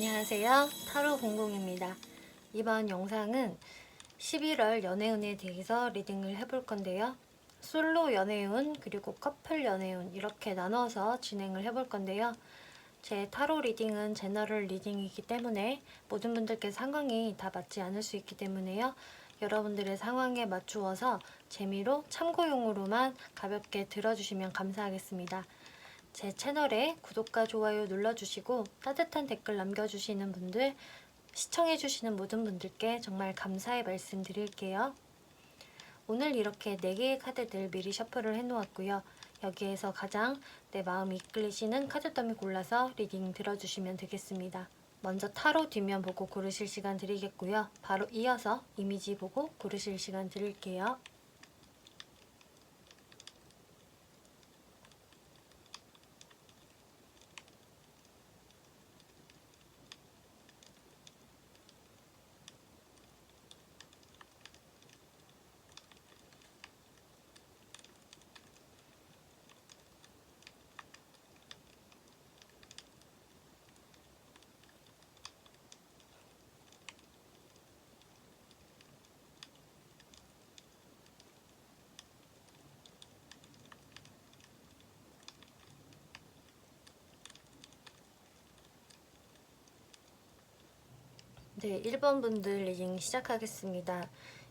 안녕하세요. 타로 공공입니다. 이번 영상은 11월 연애운에 대해서 리딩을 해볼 건데요. 솔로 연애운 그리고 커플 연애운 이렇게 나눠서 진행을 해볼 건데요. 제 타로 리딩은 제너럴 리딩이기 때문에 모든 분들께 상황이 다 맞지 않을 수 있기 때문에요. 여러분들의 상황에 맞추어서 재미로 참고용으로만 가볍게 들어주시면 감사하겠습니다. 제 채널에 구독과 좋아요 눌러주시고 따뜻한 댓글 남겨주시는 분들, 시청해주시는 모든 분들께 정말 감사의 말씀 드릴게요. 오늘 이렇게 4개의 카드들 미리 셔플을 해놓았고요. 여기에서 가장 내 마음이 이끌리시는 카드 더미 골라서 리딩 들어주시면 되겠습니다. 먼저 타로 뒷면 보고 고르실 시간 드리겠고요. 바로 이어서 이미지 보고 고르실 시간 드릴게요. 네, 1번 분들 리딩 시작하겠습니다.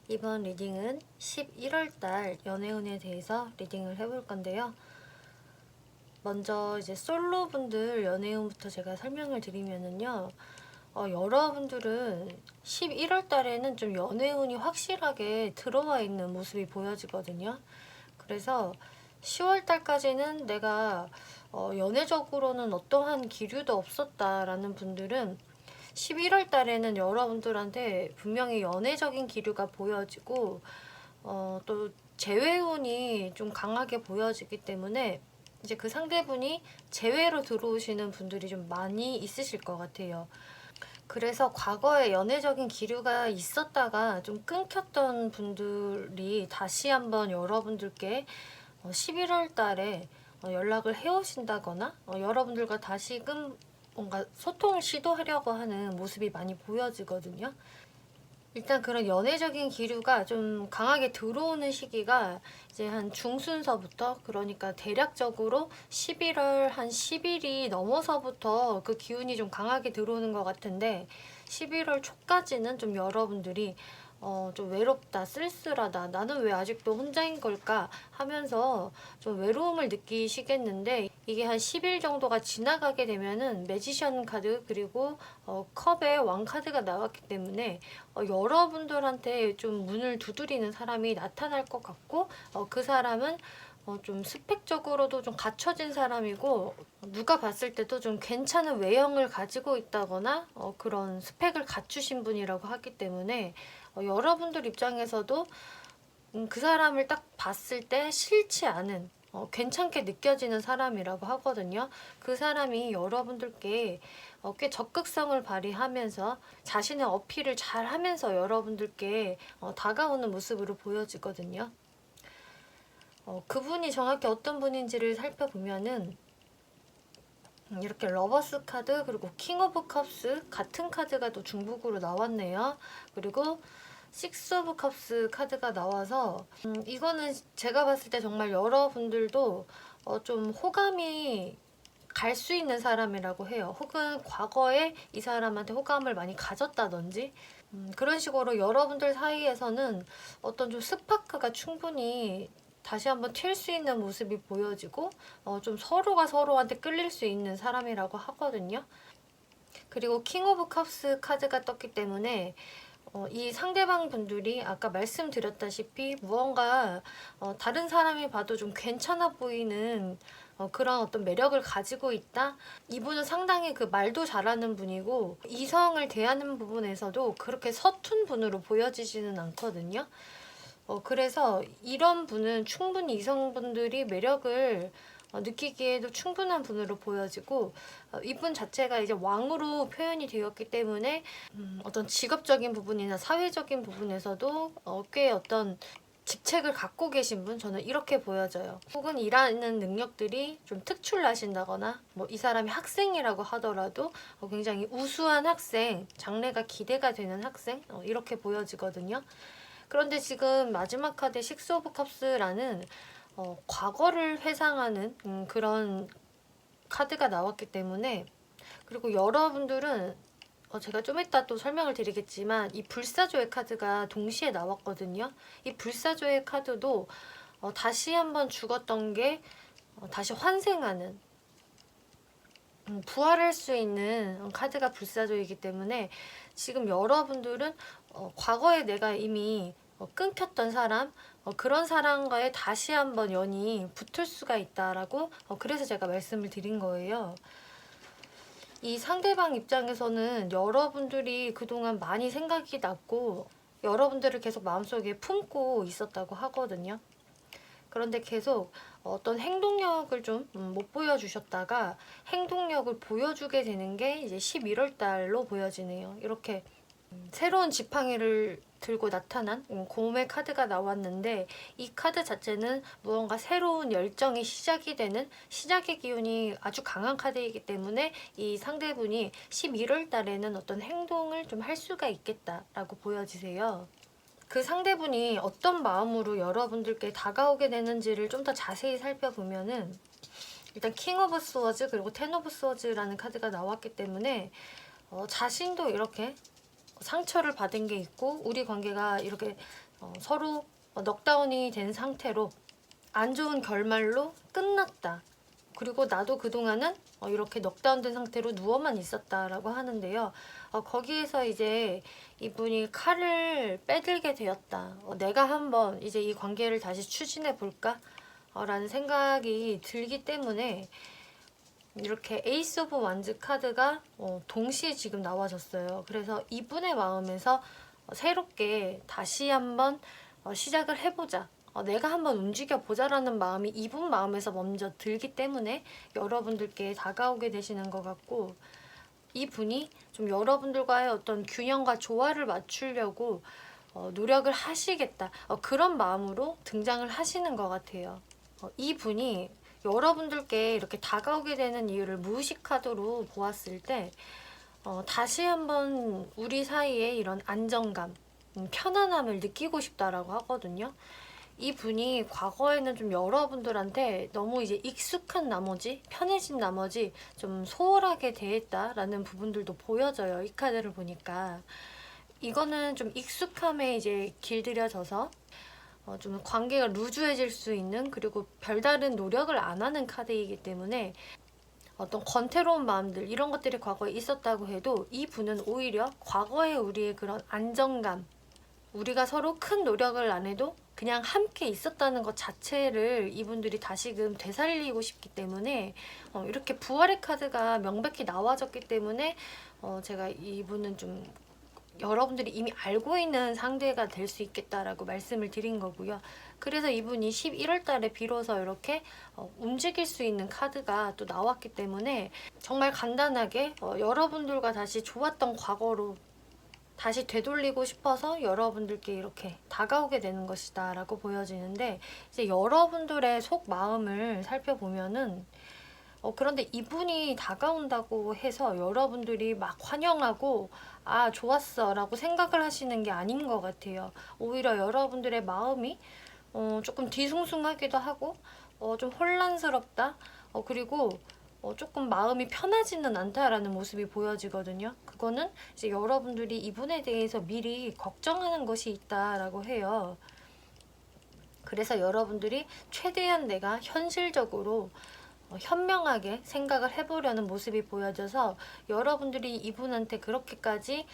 이번 리딩은 11월달 연애운에 대해서 리딩을 해볼 건데요. 먼저 이제 솔로 분들 연애운부터 제가 설명을 드리면은요. 여러분들은 11월 달에는 좀 연애운이 확실하게 들어와 있는 모습이 보여지거든요. 그래서 10월 달까지는 내가 연애적으로는 어떠한 기류도 없었다라는 분들은 11월 달에는 여러분들한테 분명히 연애적인 기류가 보여지고 또 재회운이 좀 강하게 보여지기 때문에 이제 그 상대분이 재회로 들어오시는 분들이 좀 많이 있으실 것 같아요. 그래서 과거에 연애적인 기류가 있었다가 좀 끊겼던 분들이 다시 한번 여러분들께 11월 달에 연락을 해오신다거나 여러분들과 다시금 뭔가 소통을 시도하려고 하는 모습이 많이 보여지거든요. 일단 그런 연애적인 기류가 좀 강하게 들어오는 시기가 이제 한 중순서부터, 그러니까 대략적으로 11월 한 10일이 넘어서부터 그 기운이 좀 강하게 들어오는 것 같은데 11월 초까지는 좀 여러분들이 좀 외롭다, 쓸쓸하다, 나는 왜 아직도 혼자인 걸까 하면서 좀 외로움을 느끼시겠는데, 이게 한 10일 정도가 지나가게 되면은 매지션 카드 그리고 컵의 왕 카드가 나왔기 때문에 여러분들한테 좀 문을 두드리는 사람이 나타날 것 같고, 그 사람은 좀 스펙적으로도 좀 갖춰진 사람이고, 누가 봤을 때도 좀 괜찮은 외형을 가지고 있다거나 그런 스펙을 갖추신 분이라고 하기 때문에 여러분들 입장에서도 그 사람을 딱 봤을 때 싫지 않은, 괜찮게 느껴지는 사람이라고 하거든요. 그 사람이 여러분들께 꽤 적극성을 발휘하면서 자신의 어필을 잘 하면서 여러분들께 다가오는 모습으로 보여지거든요. 그분이 정확히 어떤 분인지를 살펴보면은 이렇게 러버스 카드 그리고 킹 오브 컵스 같은 카드가 또 중복으로 나왔네요. 그리고 식스 오브 컵스 카드가 나와서 이거는 제가 봤을 때 정말 여러분들도 좀 호감이 갈 수 있는 사람이라고 해요. 혹은 과거에 이 사람한테 호감을 많이 가졌다든지 그런 식으로 여러분들 사이에서는 어떤 좀 스파크가 충분히 다시 한번 튈 수 있는 모습이 보여지고 좀 서로가 서로한테 끌릴 수 있는 사람이라고 하거든요. 그리고 킹 오브 컵스 카드가 떴기 때문에 이 상대방 분들이 아까 말씀드렸다시피 무언가 다른 사람이 봐도 좀 괜찮아 보이는 그런 어떤 매력을 가지고 있다. 이분은 상당히 그 말도 잘하는 분이고 이성을 대하는 부분에서도 그렇게 서툰 분으로 보여지지는 않거든요. 그래서 이런 분은 충분히 이성분들이 매력을 느끼기에도 충분한 분으로 보여지고, 이분 자체가 이제 왕으로 표현이 되었기 때문에 어떤 직업적인 부분이나 사회적인 부분에서도 꽤 어떤 직책을 갖고 계신 분, 저는 이렇게 보여져요. 혹은 일하는 능력들이 좀 특출나신다거나 뭐 이 사람이 학생이라고 하더라도 굉장히 우수한 학생, 장래가 기대가 되는 학생, 이렇게 보여지거든요. 그런데 지금 마지막 카드 식스 오브 컵스라는 과거를 회상하는 그런 카드가 나왔기 때문에, 그리고 여러분들은 제가 좀 이따 또 설명을 드리겠지만 이 불사조의 카드가 동시에 나왔거든요. 이 불사조의 카드도 다시 한번 죽었던 게 다시 환생하는, 부활할 수 있는 카드가 불사조이기 때문에 지금 여러분들은 과거에 내가 이미 끊겼던 사람, 그런 사람과의 다시 한번 연이 붙을 수가 있다라고, 그래서 제가 말씀을 드린 거예요. 이 상대방 입장에서는 여러분들이 그동안 많이 생각이 났고 여러분들을 계속 마음속에 품고 있었다고 하거든요. 그런데 계속 어떤 행동력을 좀 못 보여주셨다가 행동력을 보여주게 되는 게 이제 11월 달로 보여지네요. 이렇게 새로운 지팡이를 들고 나타난 곰의 카드가 나왔는데, 이 카드 자체는 무언가 새로운 열정이 시작이 되는 시작의 기운이 아주 강한 카드이기 때문에 이 상대분이 11월 달에는 어떤 행동을 좀 할 수가 있겠다라고 보여지세요. 그 상대분이 어떤 마음으로 여러분들께 다가오게 되는지를 좀 더 자세히 살펴보면은, 일단 킹 오브 스워즈 그리고 텐 오브 스워즈라는 카드가 나왔기 때문에 자신도 이렇게 상처를 받은 게 있고 우리 관계가 이렇게 서로 넉다운이 된 상태로 안 좋은 결말로 끝났다. 그리고 나도 그동안은 이렇게 넉다운된 상태로 누워만 있었다라고 하는데요. 거기에서 이제 이분이 칼을 빼들게 되었다. 내가 한번 이제 이 관계를 다시 추진해 볼까? 라는 생각이 들기 때문에 이렇게 에이스 오브 완즈 카드가 동시에 지금 나와졌어요. 그래서 이분의 마음에서 새롭게 다시 한번 시작을 해보자. 내가 한번 움직여보자라는 마음이 이분 마음에서 먼저 들기 때문에 여러분들께 다가오게 되시는 것 같고, 이분이 좀 여러분들과의 어떤 균형과 조화를 맞추려고 노력을 하시겠다. 그런 마음으로 등장을 하시는 것 같아요. 이분이 여러분들께 이렇게 다가오게 되는 이유를 무의식 카드로 보았을 때 다시 한번 우리 사이에 이런 안정감, 편안함을 느끼고 싶다라고 하거든요. 이분이 과거에는 좀 여러분들한테 너무 이제 익숙한 나머지, 편해진 나머지 좀 소홀하게 대했다라는 부분들도 보여져요. 이 카드를 보니까. 이거는 좀 익숙함에 이제 길들여져서 좀 관계가 루즈해질 수 있는, 그리고 별다른 노력을 안 하는 카드이기 때문에 어떤 권태로운 마음들, 이런 것들이 과거에 있었다고 해도 이분은 오히려 과거의 우리의 그런 안정감, 우리가 서로 큰 노력을 안 해도 그냥 함께 있었다는 것 자체를 이분들이 다시금 되살리고 싶기 때문에 이렇게 부활의 카드가 명백히 나와졌기 때문에 제가 이분은 좀 여러분들이 이미 알고 있는 상대가 될 수 있겠다라고 말씀을 드린 거고요. 그래서 이분이 11월 달에 비로소 이렇게 움직일 수 있는 카드가 또 나왔기 때문에 정말 간단하게 여러분들과 다시 좋았던 과거로 다시 되돌리고 싶어서 여러분들께 이렇게 다가오게 되는 것이다 라고 보여지는데, 이제 여러분들의 속 마음을 살펴보면은 그런데 이분이 다가온다고 해서 여러분들이 막 환영하고 아 좋았어 라고 생각을 하시는 게 아닌 것 같아요. 오히려 여러분들의 마음이 조금 뒤숭숭하기도 하고 좀 혼란스럽다, 그리고 조금 마음이 편하지는 않다라는 모습이 보여지거든요. 그거는 이제 여러분들이 이분에 대해서 미리 걱정하는 것이 있다라고 해요. 그래서 여러분들이 최대한 내가 현실적으로 현명하게 생각을 해보려는 모습이 보여져서 여러분들이 이분한테 그렇게까지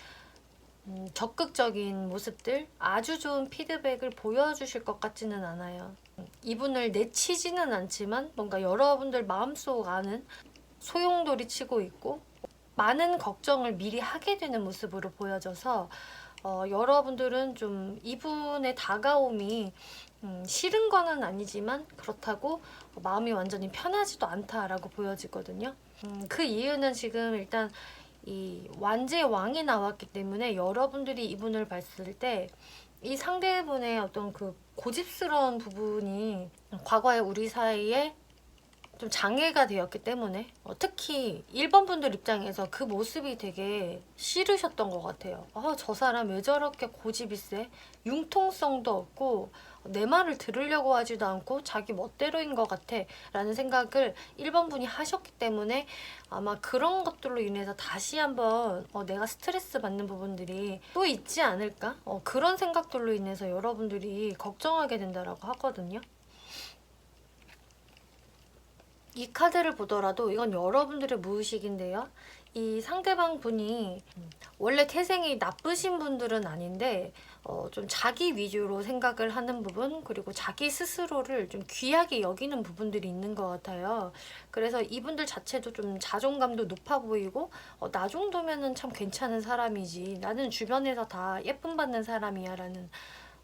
적극적인 모습들, 아주 좋은 피드백을 보여주실 것 같지는 않아요. 이분을 내치지는 않지만 뭔가 여러분들 마음속 안은 소용돌이 치고 있고 많은 걱정을 미리 하게 되는 모습으로 보여져서 여러분들은 좀 이분의 다가옴이 싫은 거는 아니지만 그렇다고 마음이 완전히 편하지도 않다라고 보여지거든요. 그 이유는 지금 일단 이 완지의 왕이 나왔기 때문에 여러분들이 이분을 봤을 때 이 상대분의 어떤 그 고집스러운 부분이 과거에 우리 사이에 좀 장애가 되었기 때문에 특히 1번 분들 입장에서 그 모습이 되게 싫으셨던 것 같아요. 저 사람 왜 저렇게 고집이 세? 융통성도 없고 내 말을 들으려고 하지도 않고 자기 멋대로인 것 같아 라는 생각을 1번 분이 하셨기 때문에 아마 그런 것들로 인해서 다시 한번 내가 스트레스 받는 부분들이 또 있지 않을까? 그런 생각들로 인해서 여러분들이 걱정하게 된다라고 하거든요. 이 카드를 보더라도 이건 여러분들의 무의식인데요. 이 상대방 분이 원래 태생이 나쁘신 분들은 아닌데 좀 자기 위주로 생각을 하는 부분, 그리고 자기 스스로를 좀 귀하게 여기는 부분들이 있는 것 같아요. 그래서 이분들 자체도 좀 자존감도 높아 보이고 나 정도면은 참 괜찮은 사람이지, 나는 주변에서 다 예쁨 받는 사람이야 라는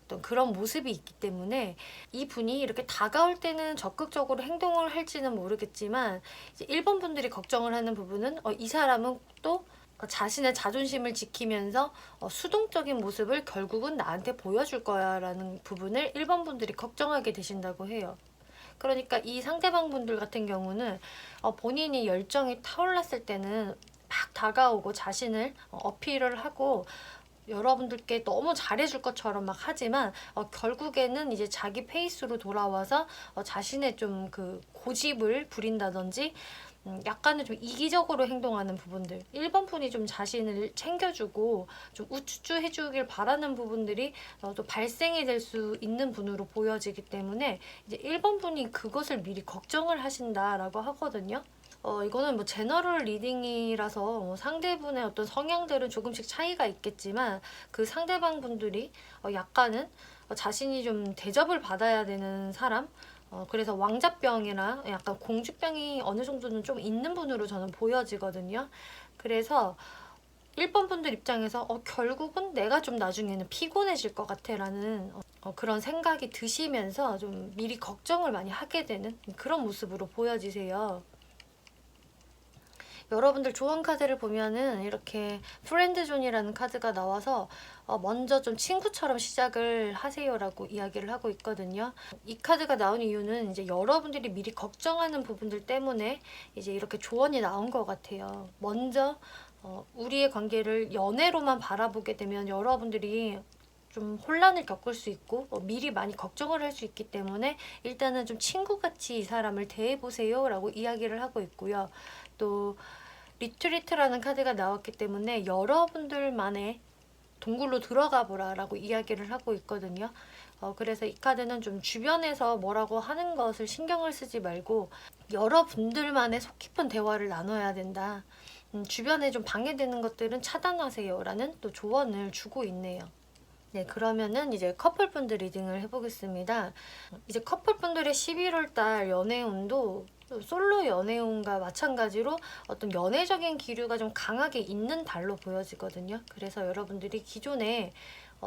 어떤 그런 모습이 있기 때문에 이분이 이렇게 다가올 때는 적극적으로 행동을 할지는 모르겠지만 이제 1번 분들이 걱정을 하는 부분은 이 사람은 또 자신의 자존심을 지키면서 수동적인 모습을 결국은 나한테 보여줄 거야 라는 부분을 1번 분들이 걱정하게 되신다고 해요. 그러니까 이 상대방 분들 같은 경우는 본인이 열정이 타올랐을 때는 막 다가오고 자신을 어필을 하고 여러분들께 너무 잘해줄 것처럼 막 하지만 결국에는 이제 자기 페이스로 돌아와서 자신의 좀 그 고집을 부린다든지 약간은 좀 이기적으로 행동하는 부분들, 1번 분이 좀 자신을 챙겨주고 좀 우쭈쭈 해주길 바라는 부분들이 또 발생이 될 수 있는 분으로 보여지기 때문에 이제 1번 분이 그것을 미리 걱정을 하신다라고 하거든요. 이거는 뭐 제너럴 리딩이라서 상대분의 어떤 성향들은 조금씩 차이가 있겠지만 그 상대방 분들이 약간은 자신이 좀 대접을 받아야 되는 사람, 그래서 왕자병이나 약간 공주병이 어느 정도는 좀 있는 분으로 저는 보여지거든요. 그래서 1번 분들 입장에서 결국은 내가 좀 나중에는 피곤해질 것 같아 라는 그런 생각이 드시면서 좀 미리 걱정을 많이 하게 되는 그런 모습으로 보여지세요. 여러분들 조언 카드를 보면은 이렇게 프렌드존이라는 카드가 나와서 먼저 좀 친구처럼 시작을 하세요라고 이야기를 하고 있거든요. 이 카드가 나온 이유는 이제 여러분들이 미리 걱정하는 부분들 때문에 이제 이렇게 조언이 나온 것 같아요. 먼저 우리의 관계를 연애로만 바라보게 되면 여러분들이 좀 혼란을 겪을 수 있고 미리 많이 걱정을 할 수 있기 때문에 일단은 좀 친구같이 이 사람을 대해보세요 라고 이야기를 하고 있고요. 또 리트리트라는 카드가 나왔기 때문에 여러분들만의 동굴로 들어가 보라 라고 이야기를 하고 있거든요. 그래서 이 카드는 좀 주변에서 뭐라고 하는 것을 신경을 쓰지 말고 여러분들만의 속 깊은 대화를 나눠야 된다. 주변에 좀 방해되는 것들은 차단하세요 라는 또 조언을 주고 있네요. 네, 그러면은 이제 커플분들 리딩을 해보겠습니다. 이제 커플분들의 11월 달 연애운도 솔로 연애운과 마찬가지로 어떤 연애적인 기류가 좀 강하게 있는 달로 보여지거든요. 그래서 여러분들이 기존에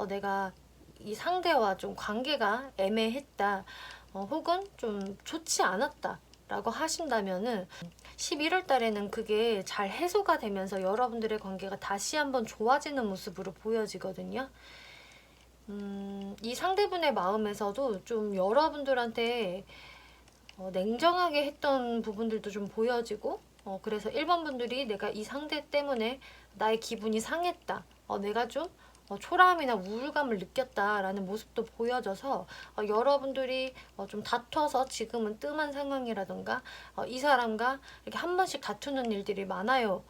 내가 이 상대와 좀 관계가 애매했다, 혹은 좀 좋지 않았다 라고 하신다면은 11월 달에는 그게 잘 해소가 되면서 여러분들의 관계가 다시 한번 좋아지는 모습으로 보여지거든요. 이 상대분의 마음에서도 좀 여러분들한테 냉정하게 했던 부분들도 좀 보여지고, 그래서 1번 분들이 내가 이 상대 때문에 나의 기분이 상했다, 내가 좀 초라함이나 우울감을 느꼈다라는 모습도 보여져서 여러분들이 좀 다퉈서 지금은 뜸한 상황이라던가 이 사람과 이렇게 한 번씩 다투는 일들이 많아요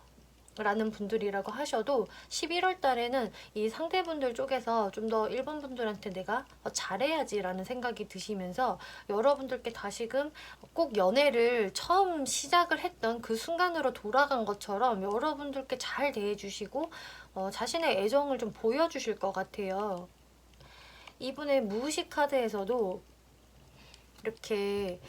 라는 분들이라고 하셔도 11월 달에는 이 상대분들 쪽에서 좀 더 1번 분들한테 내가 잘해야지 라는 생각이 드시면서 여러분들께 다시금 꼭 연애를 처음 시작을 했던 그 순간으로 돌아간 것처럼 여러분들께 잘 대해주시고 자신의 애정을 좀 보여주실 것 같아요. 이분의 무의식 카드에서도 이렇게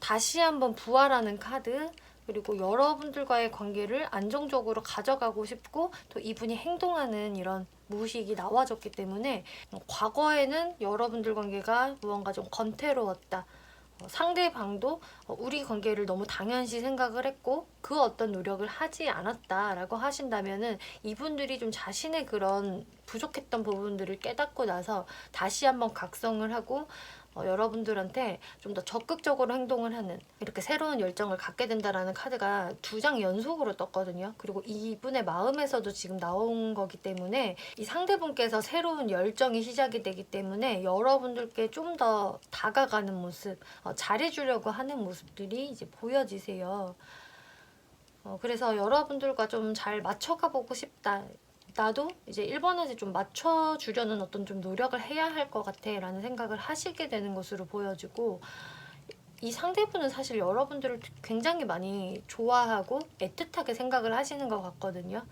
다시 한번 부활하는 카드, 그리고 여러분들과의 관계를 안정적으로 가져가고 싶고 또 이분이 행동하는 이런 무의식이 나와졌기 때문에 과거에는 여러분들 관계가 무언가 좀 건태로웠다, 상대방도 우리 관계를 너무 당연시 생각을 했고 그 어떤 노력을 하지 않았다라고 하신다면은 이분들이 좀 자신의 그런 부족했던 부분들을 깨닫고 나서 다시 한번 각성을 하고 여러분들한테 좀 더 적극적으로 행동을 하는 이렇게 새로운 열정을 갖게 된다라는 카드가 2장 연속으로 떴거든요. 그리고 이분의 마음에서도 지금 나온 거기 때문에 이 상대분께서 새로운 열정이 시작이 되기 때문에 여러분들께 좀 더 다가가는 모습, 잘해주려고 하는 모습들이 이제 보여지세요. 그래서 여러분들과 좀 잘 맞춰가 보고 싶다. 나도 이제 1번한테 좀 맞춰주려는 어떤 좀 노력을 해야 할 것 같아 라는 생각을 하시게 되는 것으로 보여지고, 이 상대분은 사실 여러분들을 굉장히 많이 좋아하고 애틋하게 생각을 하시는 것 같거든요.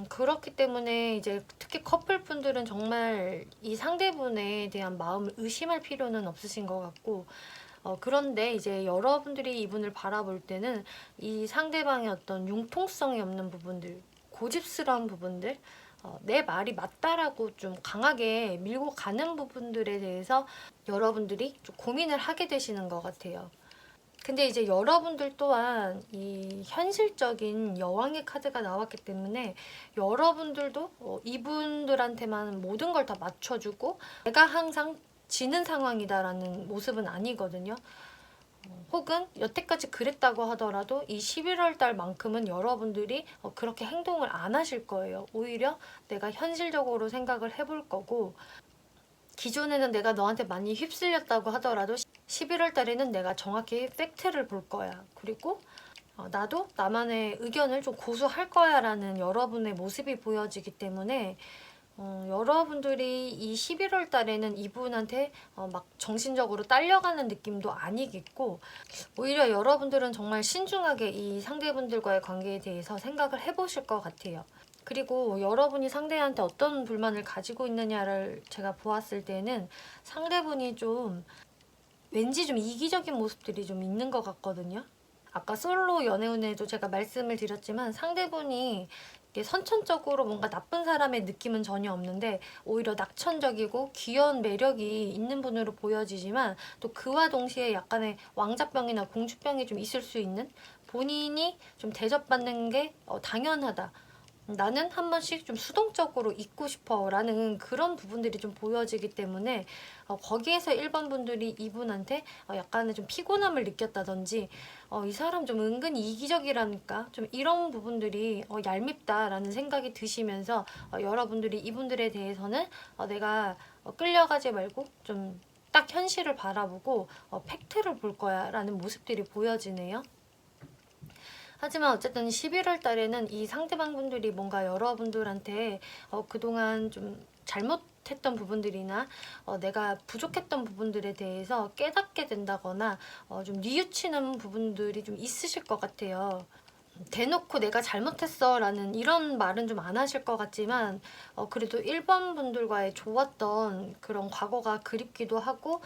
그렇기 때문에 이제 특히 커플분들은 정말 이 상대분에 대한 마음을 의심할 필요는 없으신 것 같고, 그런데 이제 여러분들이 이분을 바라볼 때는 이 상대방의 어떤 융통성이 없는 부분들, 고집스러운 부분들, 내 말이 맞다라고 좀 강하게 밀고 가는 부분들에 대해서 여러분들이 좀 고민을 하게 되시는 것 같아요. 근데 이제 여러분들 또한 이 현실적인 여왕의 카드가 나왔기 때문에 여러분들도 이분들한테만 모든 걸 다 맞춰주고 내가 항상 지는 상황이다라는 모습은 아니거든요. 혹은 여태까지 그랬다고 하더라도 이 11월 달만큼은 여러분들이 그렇게 행동을 안 하실 거예요. 오히려 내가 현실적으로 생각을 해볼 거고, 기존에는 내가 너한테 많이 휩쓸렸다고 하더라도 11월 달에는 내가 정확히 팩트를 볼 거야. 그리고 나도 나만의 의견을 좀 고수할 거야 라는 여러분의 모습이 보여지기 때문에 여러분들이 이 11월 달에는 이분한테 막 정신적으로 딸려가는 느낌도 아니겠고, 오히려 여러분들은 정말 신중하게 이 상대분들과의 관계에 대해서 생각을 해보실 것 같아요. 그리고 여러분이 상대한테 어떤 불만을 가지고 있느냐를 제가 보았을 때는 상대분이 좀 왠지 좀 이기적인 모습들이 좀 있는 것 같거든요. 아까 솔로 연애운에도 제가 말씀을 드렸지만 상대분이 이게 선천적으로 뭔가 나쁜 사람의 느낌은 전혀 없는데 오히려 낙천적이고 귀여운 매력이 있는 분으로 보여지지만 또 그와 동시에 약간의 왕자병이나 공주병이 좀 있을 수 있는, 본인이 좀 대접받는 게 당연하다, 나는 한 번씩 좀 수동적으로 있고 싶어 라는 그런 부분들이 좀 보여지기 때문에 거기에서 1번 분들이 이분한테 약간의 좀 피곤함을 느꼈다든지 이 사람 좀 은근히 이기적이라니까 좀 이런 부분들이 얄밉다라는 생각이 드시면서 여러분들이 이분들에 대해서는 내가 끌려가지 말고 좀 딱 현실을 바라보고 팩트를 볼 거야 라는 모습들이 보여지네요. 하지만 어쨌든 11월 달에는 이 상대방 분들이 뭔가 여러분들한테 그동안 좀 잘못했던 부분들이나 내가 부족했던 부분들에 대해서 깨닫게 된다거나 좀 뉘우치는 부분들이 좀 있으실 것 같아요. 대놓고 내가 잘못했어 라는 이런 말은 좀 안 하실 것 같지만 그래도 1번 분들과의 좋았던 그런 과거가 그립기도 하고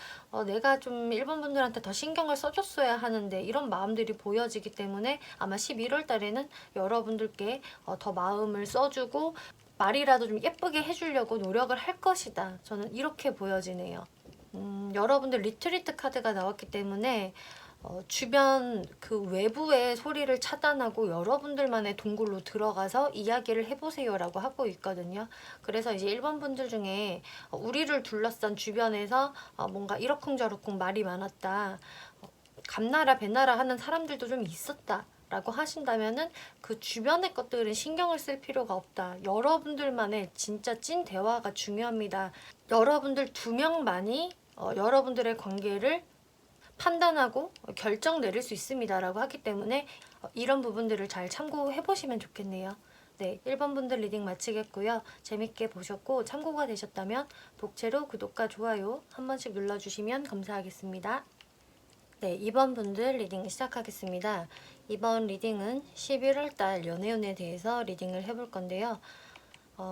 내가 좀 1번 분들한테 더 신경을 써줬어야 하는데 이런 마음들이 보여지기 때문에 아마 11월 달에는 여러분들께 더 마음을 써주고 말이라도 좀 예쁘게 해주려고 노력을 할 것이다. 저는 이렇게 보여지네요. 여러분들 리트리트 카드가 나왔기 때문에 주변 그 외부의 소리를 차단하고 여러분들만의 동굴로 들어가서 이야기를 해보세요라고 하고 있거든요. 그래서 이제 1번 분들 중에 우리를 둘러싼 주변에서 뭔가 이러쿵저러쿵 말이 많았다, 감나라 배나라 하는 사람들도 좀 있었다 라고 하신다면은 그 주변의 것들은 신경을 쓸 필요가 없다. 여러분들만의 진짜 찐 대화가 중요합니다. 여러분들 2명만이 여러분들의 관계를 판단하고 결정 내릴 수 있습니다 라고 하기 때문에 이런 부분들을 잘 참고해 보시면 좋겠네요. 네, 1번 분들 리딩 마치겠고요. 재밌게 보셨고 참고가 되셨다면 독채로 구독과 좋아요 한 번씩 눌러주시면 감사하겠습니다. 네, 2번 분들 리딩 시작하겠습니다. 이번 리딩은 11월 달 연애운에 대해서 리딩을 해볼 건데요.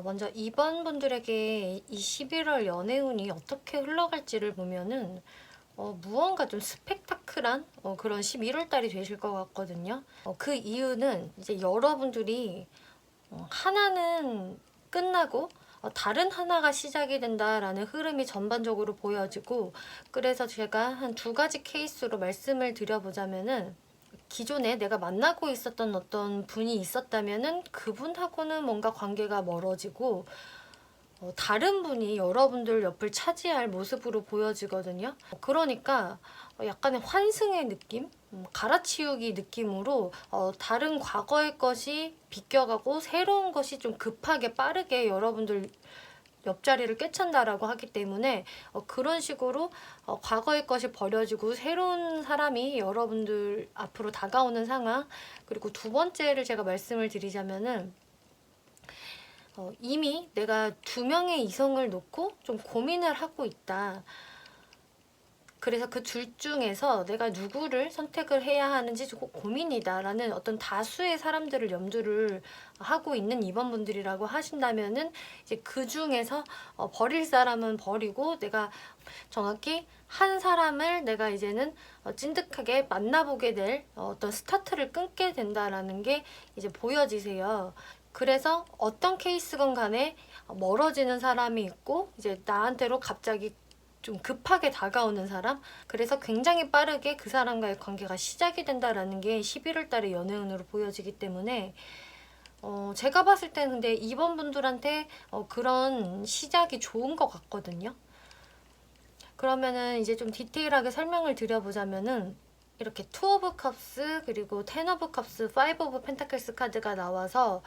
먼저 2번 분들에게 이 11월 연애운이 어떻게 흘러갈지를 보면은 무언가 좀 스펙타클한 그런 11월 달이 되실 것 같거든요. 그 이유는 이제 여러분들이 하나는 끝나고 다른 하나가 시작이 된다라는 흐름이 전반적으로 보여지고, 그래서 제가 한 두 가지 케이스로 말씀을 드려보자면은, 기존에 내가 만나고 있었던 어떤 분이 있었다면은 그분하고는 뭔가 관계가 멀어지고, 다른 분이 여러분들 옆을 차지할 모습으로 보여지거든요. 그러니까 약간의 환승의 느낌? 갈아치우기 느낌으로 다른 과거의 것이 비껴가고 새로운 것이 좀 급하게 빠르게 여러분들 옆자리를 꿰찬다라고 하기 때문에 그런 식으로 과거의 것이 버려지고 새로운 사람이 여러분들 앞으로 다가오는 상황. 그리고 두 번째를 제가 말씀을 드리자면은, 이미 내가 두 명의 이성을 놓고 좀 고민을 하고 있다. 그래서 그 둘 중에서 내가 누구를 선택을 해야 하는지 조금 고민이다라는 어떤 다수의 사람들을 염두를 하고 있는 이번분들이라고 하신다면은, 이제 그 중에서 버릴 사람은 버리고 내가 정확히 한 사람을 내가 이제는 찐득하게 만나보게 될 어떤 스타트를 끊게 된다라는 게 이제 보여지세요. 그래서 어떤 케이스건 간에 멀어지는 사람이 있고, 이제 나한테로 갑자기 좀 급하게 다가오는 사람. 그래서 굉장히 빠르게 그 사람과의 관계가 시작이 된다라는 게 11월 달의 연애운으로 보여지기 때문에, 제가 봤을 때는 근데 이번 분들한테 그런 시작이 좋은 것 같거든요. 그러면은 이제 좀 디테일하게 설명을 드려보자면은, 이렇게 투 오브 컵스 그리고 텐 오브 컵스, 파이브 오브 펜타클스 카드가 나와서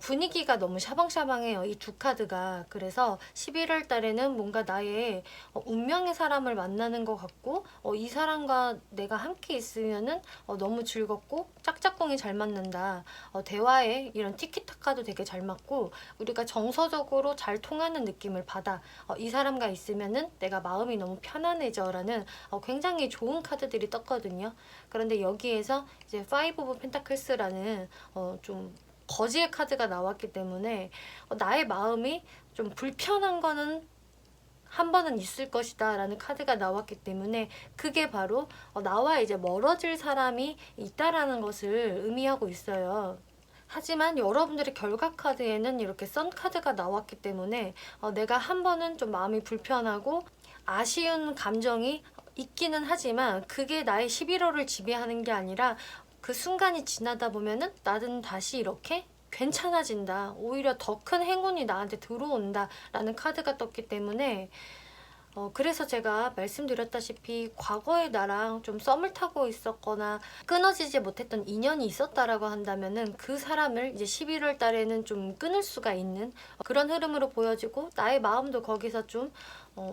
분위기가 너무 샤방샤방해요, 이 두 카드가. 그래서 11월 달에는 뭔가 나의 운명의 사람을 만나는 것 같고, 이 사람과 내가 함께 있으면은 너무 즐겁고 짝짝꿍이 잘 맞는다. 대화에 이런 티키타카도 되게 잘 맞고 우리가 정서적으로 잘 통하는 느낌을 받아. 이 사람과 있으면은 내가 마음이 너무 편안해져라는 굉장히 좋은 카드들이 떴거든요. 그런데 여기에서 이제 파이브 오브 펜타클스라는 좀 거지의 카드가 나왔기 때문에 나의 마음이 좀 불편한 거는 한 번은 있을 것이다 라는 카드가 나왔기 때문에, 그게 바로 나와 이제 멀어질 사람이 있다라는 것을 의미하고 있어요. 하지만 여러분들의 결과 카드에는 이렇게 선 카드가 나왔기 때문에 내가 한 번은 좀 마음이 불편하고 아쉬운 감정이 있기는 하지만, 그게 나의 11월을 지배하는 게 아니라 그 순간이 지나다 보면은 나는 다시 이렇게 괜찮아진다. 오히려 더 큰 행운이 나한테 들어온다 라는 카드가 떴기 때문에, 그래서 제가 말씀드렸다시피 과거에 나랑 좀 썸을 타고 있었거나 끊어지지 못했던 인연이 있었다라고 한다면은 그 사람을 이제 11월 달에는 좀 끊을 수가 있는 그런 흐름으로 보여지고, 나의 마음도 거기서 좀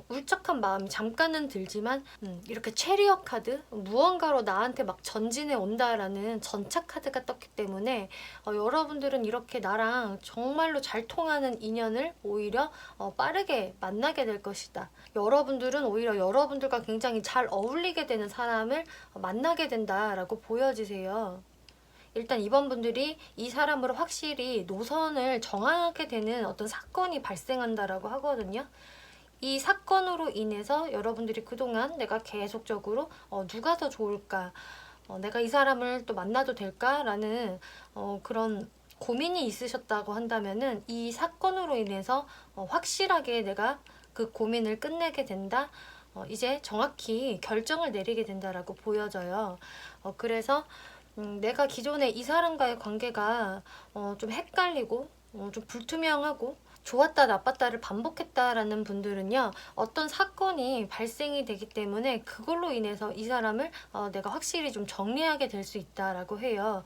울적한 마음이 잠깐은 들지만, 이렇게 체리어 카드, 무언가로 나한테 막 전진해 온다라는 전차 카드가 떴기 때문에 여러분들은 이렇게 나랑 정말로 잘 통하는 인연을 오히려 빠르게 만나게 될 것이다. 여러분들은 오히려 여러분들과 굉장히 잘 어울리게 되는 사람을 만나게 된다라고 보여지세요. 일단 이번 분들이 이 사람으로 확실히 노선을 정하게 되는 어떤 사건이 발생한다라고 하거든요. 이 사건으로 인해서 여러분들이 그동안 내가 계속적으로 누가 더 좋을까, 내가 이 사람을 또 만나도 될까라는 그런 고민이 있으셨다고 한다면은, 이 사건으로 인해서 확실하게 내가 그 고민을 끝내게 된다. 이제 정확히 결정을 내리게 된다라고 보여져요. 그래서 내가 기존에 이 사람과의 관계가 좀 헷갈리고 좀 불투명하고 좋았다 나빴다를 반복했다라는 분들은요, 어떤 사건이 발생이 되기 때문에 그걸로 인해서 이 사람을 내가 확실히 좀 정리하게 될 수 있다라고 해요.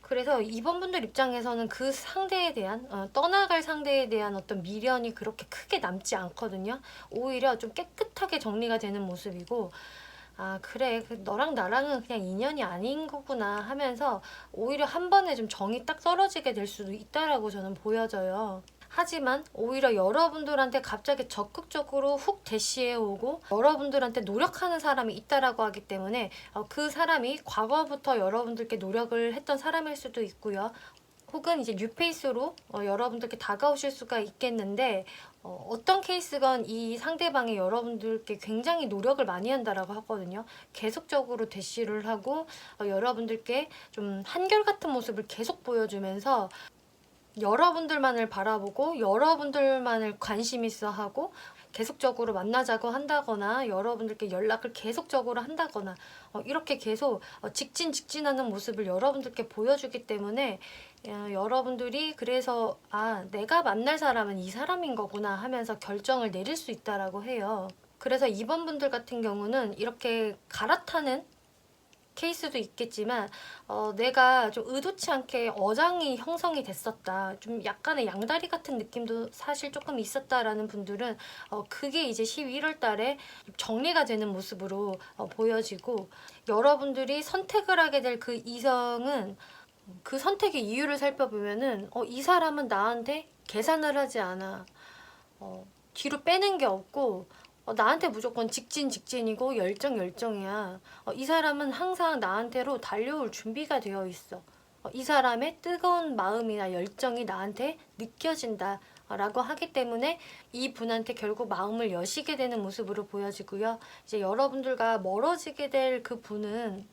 그래서 이번 분들 입장에서는 그 상대에 대한 떠나갈 상대에 대한 어떤 미련이 그렇게 크게 남지 않거든요. 오히려 좀 깨끗하게 정리가 되는 모습이고, 아 그래, 너랑 나랑은 그냥 인연이 아닌 거구나 하면서 오히려 한 번에 좀 정이 딱 떨어지게 될 수도 있다라고 저는 보여져요. 하지만 오히려 여러분들한테 갑자기 적극적으로 훅 대시해 오고 여러분들한테 노력하는 사람이 있다라고 하기 때문에 그 사람이 과거부터 여러분들께 노력을 했던 사람일 수도 있고요. 혹은 이제 뉴페이스로 여러분들께 다가오실 수가 있겠는데, 어떤 케이스건 이 상대방이 여러분들께 굉장히 노력을 많이 한다라고 하거든요. 계속적으로 대시를 하고 여러분들께 좀 한결같은 모습을 계속 보여주면서 여러분들만을 바라보고 여러분들만을 관심 있어 하고 계속적으로 만나자고 한다거나 여러분들께 연락을 계속적으로 한다거나 이렇게 계속 직진하는 모습을 여러분들께 보여주기 때문에 여러분들이 그래서 내가 만날 사람은 이 사람인 거구나 하면서 결정을 내릴 수 있다라고 해요. 그래서 이번 분들 같은 경우는 이렇게 갈아타는 케이스도 있겠지만 내가 좀 의도치 않게 어장이 형성이 됐었다. 좀 약간의 양다리 같은 느낌도 사실 조금 있었다라는 분들은 그게 이제 11월 달에 정리가 되는 모습으로 보여지고 여러분들이 선택을 하게 될 그 이성은 그 선택의 이유를 살펴보면은 이 사람은 나한테 계산을 하지 않아. 뒤로 빼는 게 없고 나한테 무조건 직진이고 열정이야. 이 사람은 항상 나한테로 달려올 준비가 되어 있어. 이 사람의 뜨거운 마음이나 열정이 나한테 느껴진다. 라고 하기 때문에 이 분한테 결국 마음을 여시게 되는 모습으로 보여지고요. 이제 여러분들과 멀어지게 될 그 분은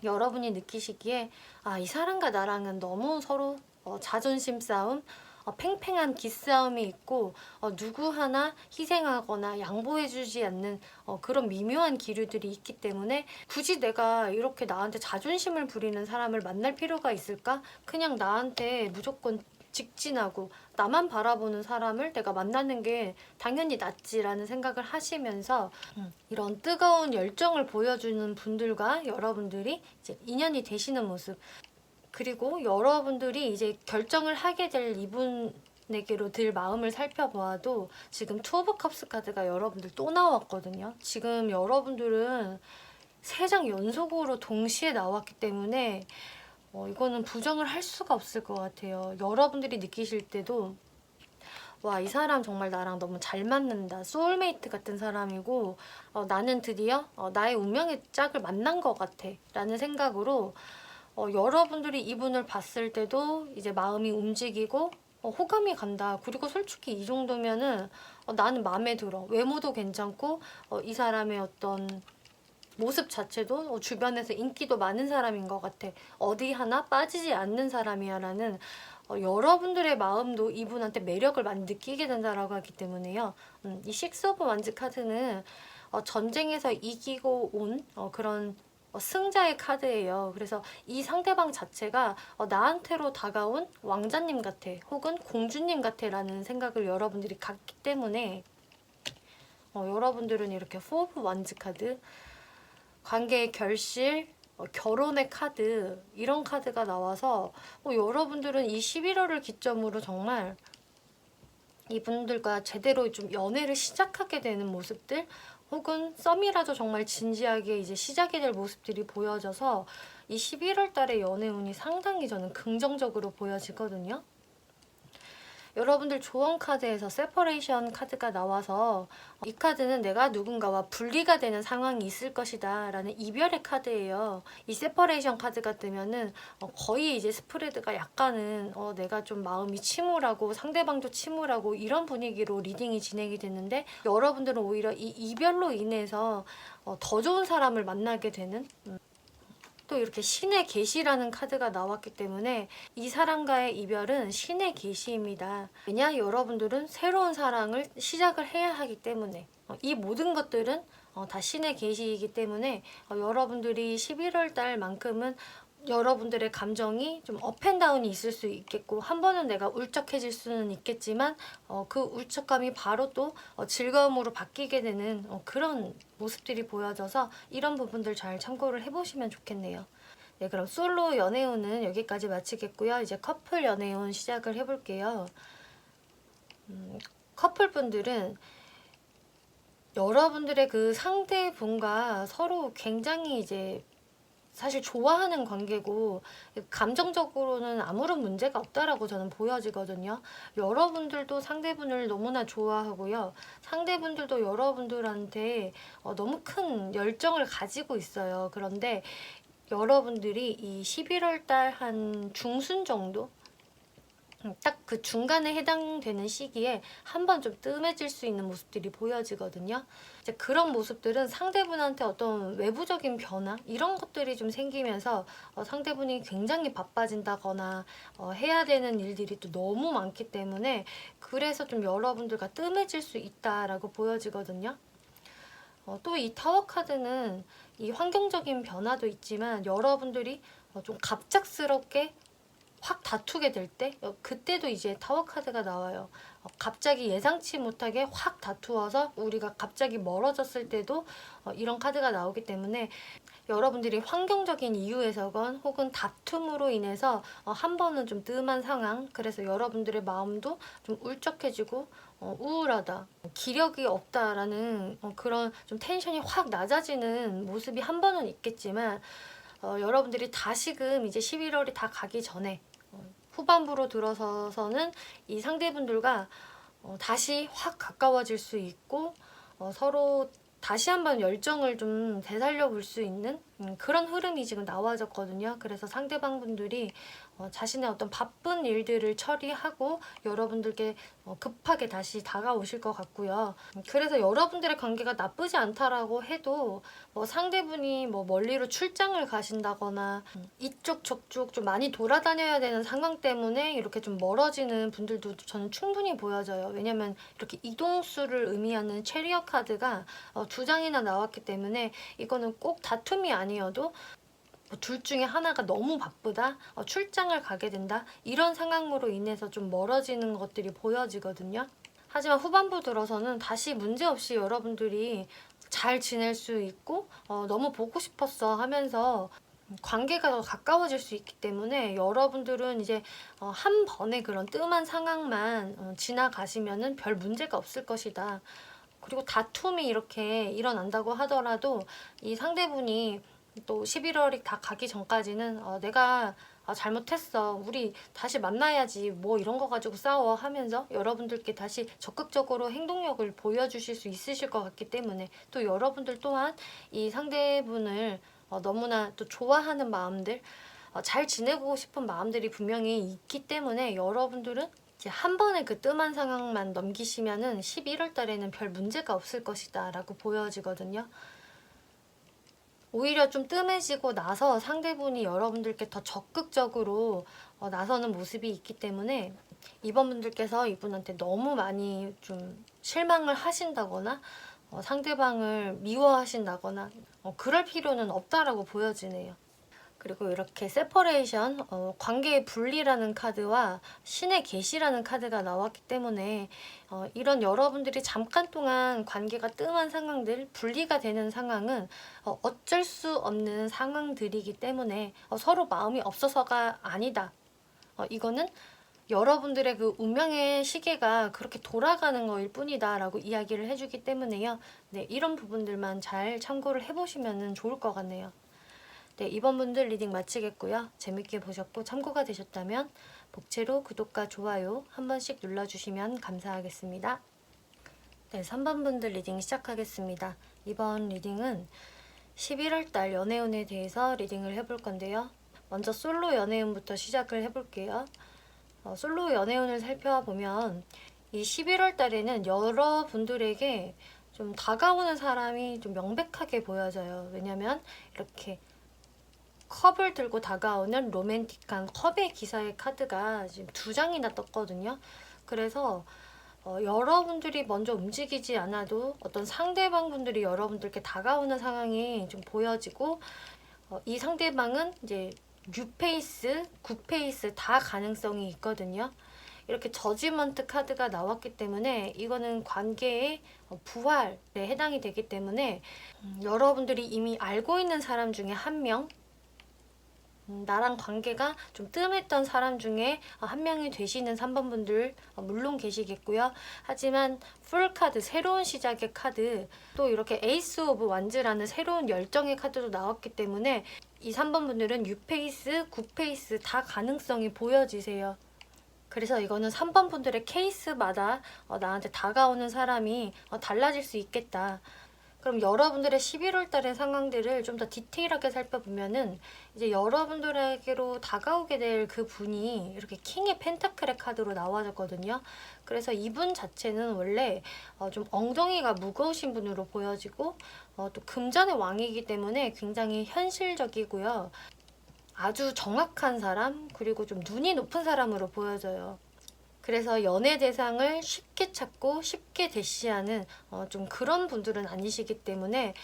여러분이 느끼시기에 이 사람과 나랑은 너무 서로 자존심 싸움, 팽팽한 기싸움이 있고 누구 하나 희생하거나 양보해주지 않는 그런 미묘한 기류들이 있기 때문에 굳이 내가 이렇게 나한테 자존심을 부리는 사람을 만날 필요가 있을까? 그냥 나한테 무조건 직진하고 나만 바라보는 사람을 내가 만나는 게 당연히 낫지라는 생각을 하시면서 이런 뜨거운 열정을 보여주는 분들과 여러분들이 이제 인연이 되시는 모습, 그리고 여러분들이 이제 결정을 하게 될 이분에게로 들 마음을 살펴보아도 지금 투 오브 컵스 카드가 여러분들 또 나왔거든요. 지금 여러분들은 3장 연속으로 동시에 나왔기 때문에 이거는 부정을 할 수가 없을 것 같아요. 여러분들이 느끼실 때도 이 사람 정말 나랑 너무 잘 맞는다. 소울메이트 같은 사람이고 나는 드디어 나의 운명의 짝을 만난 것 같아 라는 생각으로 여러분들이 이분을 봤을 때도 이제 마음이 움직이고 호감이 간다. 그리고 솔직히 이 정도면은 나는 마음에 들어. 외모도 괜찮고 이 사람의 어떤 모습 자체도 주변에서 인기도 많은 사람인 것 같아. 어디 하나 빠지지 않는 사람이야 라는 여러분들의 마음도 이분한테 매력을 많이 느끼게 된다라고 하기 때문에요. 이 식스 오브 완즈 카드는 전쟁에서 이기고 온 그런 승자의 카드예요. 그래서 이 상대방 자체가 나한테로 다가온 왕자님 같아 혹은 공주님 같아 라는 생각을 여러분들이 갖기 때문에 여러분들은 이렇게 포 오브 완즈 카드, 관계의 결실, 결혼의 카드, 이런 카드가 나와서 여러분들은 이 11월을 기점으로 정말 이분들과 제대로 좀 연애를 시작하게 되는 모습들, 혹은 썸이라도 정말 진지하게 이제 시작이 될 모습들이 보여져서 이 11월 달의 연애운이 상당히 저는 긍정적으로 보여지거든요. 여러분들 조언 카드에서 세퍼레이션 카드가 나와서 이 카드는 내가 누군가와 분리가 되는 상황이 있을 것이다 라는 이별의 카드예요. 이 세퍼레이션 카드가 뜨면은 거의 이제 스프레드가 약간은 내가 좀 마음이 침울하고 상대방도 침울하고 이런 분위기로 리딩이 진행이 됐는데 여러분들은 오히려 이 이별로 인해서 더 좋은 사람을 만나게 되는 또 이렇게 신의 계시라는 카드가 나왔기 때문에 이 사람과의 이별은 신의 계시입니다. 왜냐? 여러분들은 새로운 사랑을 시작을 해야 하기 때문에 이 모든 것들은 다 신의 계시이기 때문에 여러분들이 11월 달만큼은 여러분들의 감정이 좀 업앤다운이 있을 수 있겠고 한 번은 내가 울적해질 수는 있겠지만 그 울적감이 바로 또 즐거움으로 바뀌게 되는 그런 모습들이 보여져서 이런 부분들 잘 참고를 해보시면 좋겠네요. 네, 그럼 솔로 연애운은 여기까지 마치겠고요. 이제 커플 연애운 시작을 해볼게요. 커플분들은 여러분들의 그 상대분과 서로 굉장히 이제 사실 좋아하는 관계고 감정적으로는 아무런 문제가 없다라고 저는 보여지거든요. 여러분들도 상대분을 너무나 좋아하고요. 상대분들도 여러분들한테 너무 큰 열정을 가지고 있어요. 그런데 여러분들이 이 11월 달 한 중순 정도 딱 그 중간에 해당되는 시기에 한 번 좀 뜸해질 수 있는 모습들이 보여지거든요. 이제 그런 모습들은 상대분한테 어떤 외부적인 변화 이런 것들이 좀 생기면서 상대분이 굉장히 바빠진다거나 해야 되는 일들이 또 너무 많기 때문에 그래서 좀 여러분들과 뜸해질 수 있다라고 보여지거든요. 또 이 타워 카드는 이 환경적인 변화도 있지만 여러분들이 좀 갑작스럽게 확 다투게 될 때 그때도 이제 타워 카드가 나와요. 갑자기 예상치 못하게 확 다투어서 우리가 갑자기 멀어졌을 때도 이런 카드가 나오기 때문에 여러분들이 환경적인 이유에서건 혹은 다툼으로 인해서 한 번은 좀 뜸한 상황, 그래서 여러분들의 마음도 좀 울적해지고 우울하다, 기력이 없다라는 그런 좀 텐션이 확 낮아지는 모습이 한 번은 있겠지만 여러분들이 다시금 이제 11월이 다 가기 전에 후반부로 들어서서는 이 상대분들과 다시 확 가까워질 수 있고 서로 다시 한번 열정을 좀 되살려 볼 수 있는 그런 흐름이 지금 나와졌거든요. 그래서 상대방분들이 자신의 어떤 바쁜 일들을 처리하고 여러분들께 급하게 다시 다가오실 것 같고요. 그래서 여러분들의 관계가 나쁘지 않다라고 해도 상대분이 멀리로 출장을 가신다거나 이쪽 저쪽 좀 많이 돌아다녀야 되는 상황 때문에 이렇게 좀 멀어지는 분들도 저는 충분히 보여져요. 왜냐면 이렇게 이동수를 의미하는 체리어 카드가 2장이나 나왔기 때문에 이거는 꼭 다툼이 아니어도 둘 중에 하나가 너무 바쁘다, 출장을 가게 된다, 이런 상황으로 인해서 좀 멀어지는 것들이 보여지거든요. 하지만 후반부 들어서는 다시 문제없이 여러분들이 잘 지낼 수 있고 너무 보고 싶었어 하면서 관계가 더 가까워질 수 있기 때문에 여러분들은 이제 한 번의 그런 뜸한 상황만 지나가시면은 별 문제가 없을 것이다. 그리고 다툼이 이렇게 일어난다고 하더라도 이 상대분이 또 11월이 다 가기 전까지는 내가 잘못했어, 우리 다시 만나야지, 이런 거 가지고 싸워 하면서 여러분들께 다시 적극적으로 행동력을 보여주실 수 있으실 것 같기 때문에 또 여러분들 또한 이 상대분을 너무나 또 좋아하는 마음들, 잘 지내고 싶은 마음들이 분명히 있기 때문에 여러분들은 이제 한 번의 그 뜸한 상황만 넘기시면은 11월 달에는 별 문제가 없을 것이다 라고 보여지거든요. 오히려 좀 뜸해지고 나서 상대분이 여러분들께 더 적극적으로 나서는 모습이 있기 때문에 이번 분들께서 이분한테 너무 많이 좀 실망을 하신다거나 상대방을 미워하신다거나 그럴 필요는 없다라고 보여지네요. 그리고 이렇게 세퍼레이션, 관계의 분리라는 카드와 신의 계시라는 카드가 나왔기 때문에 이런 여러분들이 잠깐 동안 관계가 뜸한 상황들, 분리가 되는 상황은 어쩔 수 없는 상황들이기 때문에 서로 마음이 없어서가 아니다. 이거는 여러분들의 그 운명의 시계가 그렇게 돌아가는 거일 뿐이다 라고 이야기를 해주기 때문에요. 네, 이런 부분들만 잘 참고를 해보시면 좋을 것 같네요. 네, 이번 분들 리딩 마치겠고요. 재밌게 보셨고 참고가 되셨다면 복채로 구독과 좋아요 한 번씩 눌러주시면 감사하겠습니다. 네, 3번 분들 리딩 시작하겠습니다. 이번 리딩은 11월달 연애운에 대해서 리딩을 해볼 건데요. 먼저 솔로 연애운부터 시작을 해볼게요. 솔로 연애운을 살펴보면 이 11월달에는 여러분들에게 좀 다가오는 사람이 좀 명백하게 보여져요. 왜냐면 이렇게 컵을 들고 다가오는 로맨틱한 컵의 기사의 카드가 지금 2장이나 떴거든요. 그래서 여러분들이 먼저 움직이지 않아도 어떤 상대방 분들이 여러분들께 다가오는 상황이 좀 보여지고 이 상대방은 이제 뉴페이스, 굿페이스 다 가능성이 있거든요. 이렇게 저지먼트 카드가 나왔기 때문에 이거는 관계의 부활에 해당이 되기 때문에 여러분들이 이미 알고 있는 사람 중에 한 명, 나랑 관계가 좀 뜸했던 사람 중에 한 명이 되시는 3번 분들 물론 계시겠고요. 하지만 풀 카드, 새로운 시작의 카드, 또 이렇게 에이스 오브 완즈라는 새로운 열정의 카드도 나왔기 때문에 이 3번 분들은 뉴페이스, 굿페이스 다 가능성이 보여지세요. 그래서 이거는 3번 분들의 케이스마다 나한테 다가오는 사람이 달라질 수 있겠다. 그럼 여러분들의 11월 달의 상황들을 좀 더 디테일하게 살펴보면은 이제 여러분들에게로 다가오게 될 그 분이 이렇게 킹의 펜타클의 카드로 나와졌거든요. 그래서 이분 자체는 원래 좀 엉덩이가 무거우신 분으로 보여지고 또 금전의 왕이기 때문에 굉장히 현실적이고요. 아주 정확한 사람, 그리고 좀 눈이 높은 사람으로 보여져요. 그래서 연애 대상을 쉽게 찾고 쉽게 대시하는 좀 그런 분들은 아니시기 때문에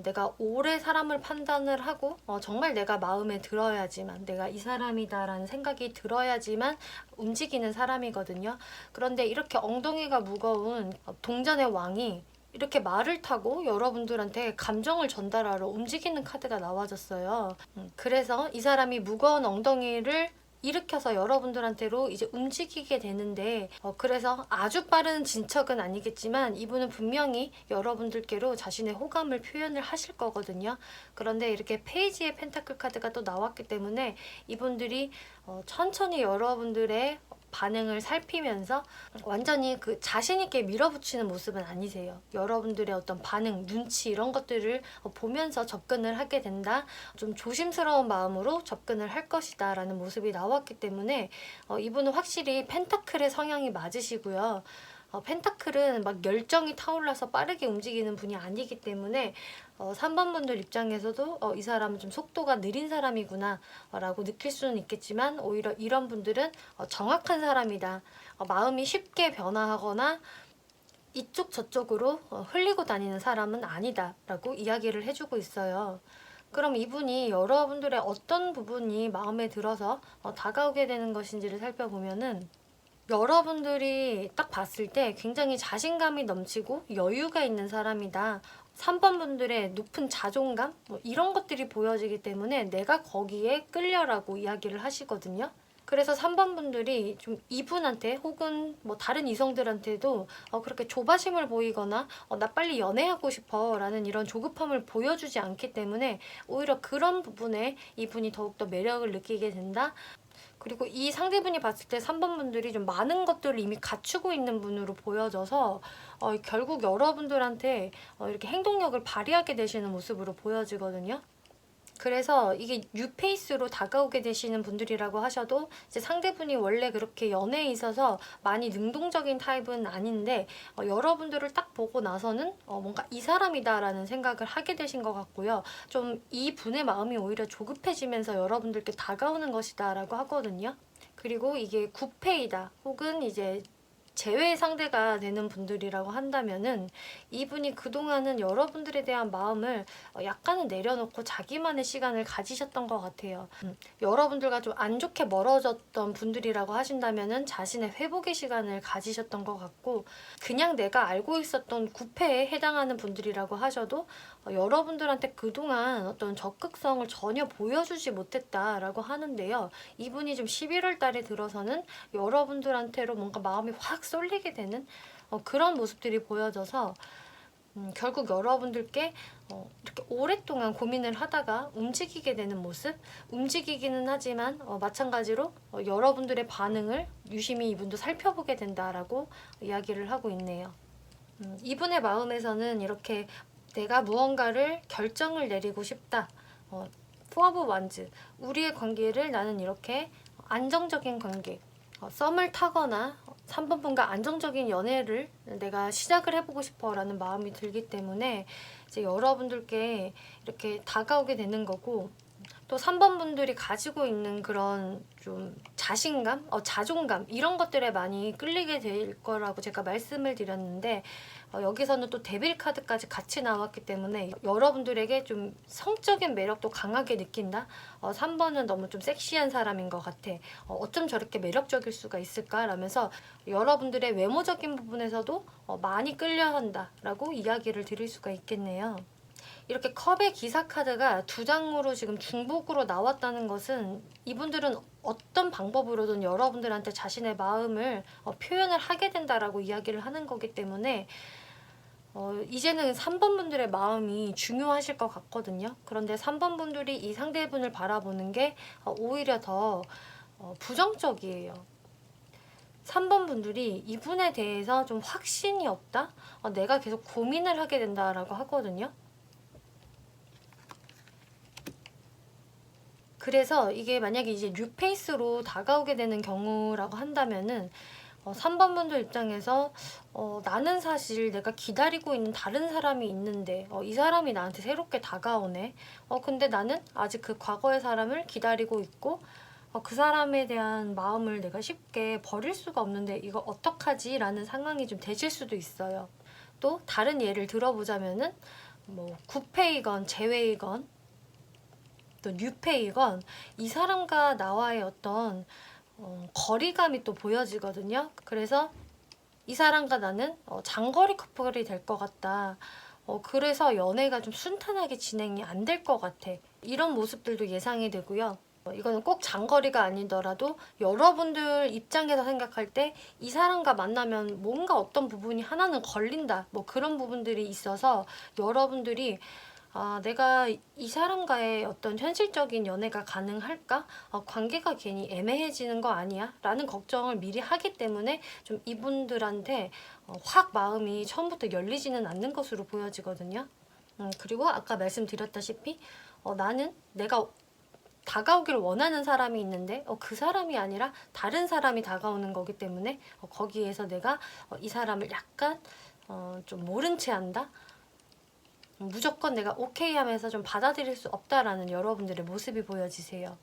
내가 오래 사람을 판단을 하고 정말 내가 마음에 들어야지만, 내가 이 사람이다라는 생각이 들어야지만 움직이는 사람이거든요. 그런데 이렇게 엉덩이가 무거운 동전의 왕이 이렇게 말을 타고 여러분들한테 감정을 전달하러 움직이는 카드가 나와졌어요. 그래서 이 사람이 무거운 엉덩이를 일으켜서 여러분들한테로 이제 움직이게 되는데, 그래서 아주 빠른 진척은 아니겠지만 이분은 분명히 여러분들께로 자신의 호감을 표현을 하실 거거든요. 그런데 이렇게 페이지의 펜타클 카드가 또 나왔기 때문에 이분들이 천천히 여러분들의 반응을 살피면서 완전히 그 자신 있게 밀어붙이는 모습은 아니세요. 여러분들의 어떤 반응, 눈치 이런 것들을 보면서 접근을 하게 된다. 좀 조심스러운 마음으로 접근을 할 것이다 라는 모습이 나왔기 때문에 이분은 확실히 펜타클의 성향이 맞으시고요. 펜타클은 막 열정이 타올라서 빠르게 움직이는 분이 아니기 때문에 3번 분들 입장에서도 이 사람은 좀 속도가 느린 사람이구나 라고 느낄 수는 있겠지만, 오히려 이런 분들은 정확한 사람이다. 마음이 쉽게 변화하거나 이쪽 저쪽으로 흘리고 다니는 사람은 아니다 라고 이야기를 해주고 있어요. 그럼 이분이 여러분들의 어떤 부분이 마음에 들어서 다가오게 되는 것인지를 살펴보면은, 여러분들이 딱 봤을 때 굉장히 자신감이 넘치고 여유가 있는 사람이다. 3번 분들의 높은 자존감 이런 것들이 보여지기 때문에 내가 거기에 끌려라고 이야기를 하시거든요. 그래서 3번 분들이 좀 이분한테 혹은 뭐 다른 이성들한테도 그렇게 조바심을 보이거나 나 빨리 연애하고 싶어 라는 이런 조급함을 보여주지 않기 때문에 오히려 그런 부분에 이분이 더욱더 매력을 느끼게 된다. 그리고 이 상대분이 봤을 때 3번 분들이 좀 많은 것들을 이미 갖추고 있는 분으로 보여져서 결국 여러분들한테 이렇게 행동력을 발휘하게 되시는 모습으로 보여지거든요. 그래서 이게 뉴페이스로 다가오게 되시는 분들이라고 하셔도 이제 상대분이 원래 그렇게 연애에 있어서 많이 능동적인 타입은 아닌데 여러분들을 딱 보고 나서는 뭔가 이 사람이다라는 생각을 하게 되신 것 같고요. 좀 이 분의 마음이 오히려 조급해지면서 여러분들께 다가오는 것이다라고 하거든요. 그리고 이게 구패이다 혹은 이제 제외 상대가 되는 분들이라고 한다면은 이분이 그동안은 여러분들에 대한 마음을 약간은 내려놓고 자기만의 시간을 가지셨던 것 같아요. 여러분들과 좀 안 좋게 멀어졌던 분들이라고 하신다면은 자신의 회복의 시간을 가지셨던 것 같고, 그냥 내가 알고 있었던 구패에 해당하는 분들이라고 하셔도 여러분들한테 그동안 어떤 적극성을 전혀 보여주지 못했다라고 하는데요. 이분이 좀 11월 달에 들어서는 여러분들한테로 뭔가 마음이 확 쏠리게 되는 그런 모습들이 보여져서 결국 여러분들께 이렇게 오랫동안 고민을 하다가 움직이게 되는 모습, 움직이기는 하지만 마찬가지로 여러분들의 반응을 유심히 이분도 살펴보게 된다라고 이야기를 하고 있네요. 이분의 마음에서는 이렇게 내가 무언가를 결정을 내리고 싶다. 포 오브 완즈, 우리의 관계를 나는 이렇게 안정적인 관계, 썸을 타거나 3번 분과 안정적인 연애를 내가 시작을 해보고 싶어 라는 마음이 들기 때문에 이제 여러분들께 이렇게 다가오게 되는 거고, 또 3번 분들이 가지고 있는 그런 좀 자신감, 자존감 이런 것들에 많이 끌리게 될 거라고 제가 말씀을 드렸는데, 여기서는 또 데빌 카드까지 같이 나왔기 때문에 여러분들에게 좀 성적인 매력도 강하게 느낀다. 3번은 너무 좀 섹시한 사람인 것 같아. 어쩜 저렇게 매력적일 수가 있을까? 라면서 여러분들의 외모적인 부분에서도 많이 끌려한다 라고 이야기를 드릴 수가 있겠네요. 이렇게 컵의 기사 카드가 두 장으로 지금 중복으로 나왔다는 것은 이분들은 어떤 방법으로든 여러분들한테 자신의 마음을 표현을 하게 된다라고 이야기를 하는 거기 때문에 이제는 3번 분들의 마음이 중요하실 것 같거든요. 그런데 3번 분들이 이 상대분을 바라보는 게 오히려 더 부정적이에요. 3번 분들이 이분에 대해서 좀 확신이 없다? 내가 계속 고민을 하게 된다라고 하거든요. 그래서 이게 만약에 이제 뉴페이스로 다가오게 되는 경우라고 한다면은 3번 분들 입장에서 나는 사실 내가 기다리고 있는 다른 사람이 있는데 이 사람이 나한테 새롭게 다가오네. 근데 나는 아직 그 과거의 사람을 기다리고 있고 그 사람에 대한 마음을 내가 쉽게 버릴 수가 없는데 이거 어떡하지? 라는 상황이 좀 되실 수도 있어요. 또 다른 예를 들어보자면은 뭐 구페이건 재회이건 또 뉴페이건 이 사람과 나와의 어떤 거리감이 또 보여지거든요. 그래서 이 사람과 나는 장거리 커플이 될 것 같다. 그래서 연애가 좀 순탄하게 진행이 안 될 것 같아. 이런 모습들도 예상이 되고요. 이거는 꼭 장거리가 아니더라도 여러분들 입장에서 생각할 때 이 사람과 만나면 뭔가 어떤 부분이 하나는 걸린다. 뭐 그런 부분들이 있어서 여러분들이 내가 이 사람과의 어떤 현실적인 연애가 가능할까? 관계가 괜히 애매해지는 거 아니야? 라는 걱정을 미리 하기 때문에 좀 이분들한테 확 마음이 처음부터 열리지는 않는 것으로 보여지거든요. 그리고 아까 말씀드렸다시피 나는 내가 다가오기를 원하는 사람이 있는데 그 사람이 아니라 다른 사람이 다가오는 거기 때문에 거기에서 내가 이 사람을 약간 좀 모른 채 한다? 무조건 내가 오케이 하면서 좀 받아들일 수 없다라는 여러분들의 모습이 보여지세요.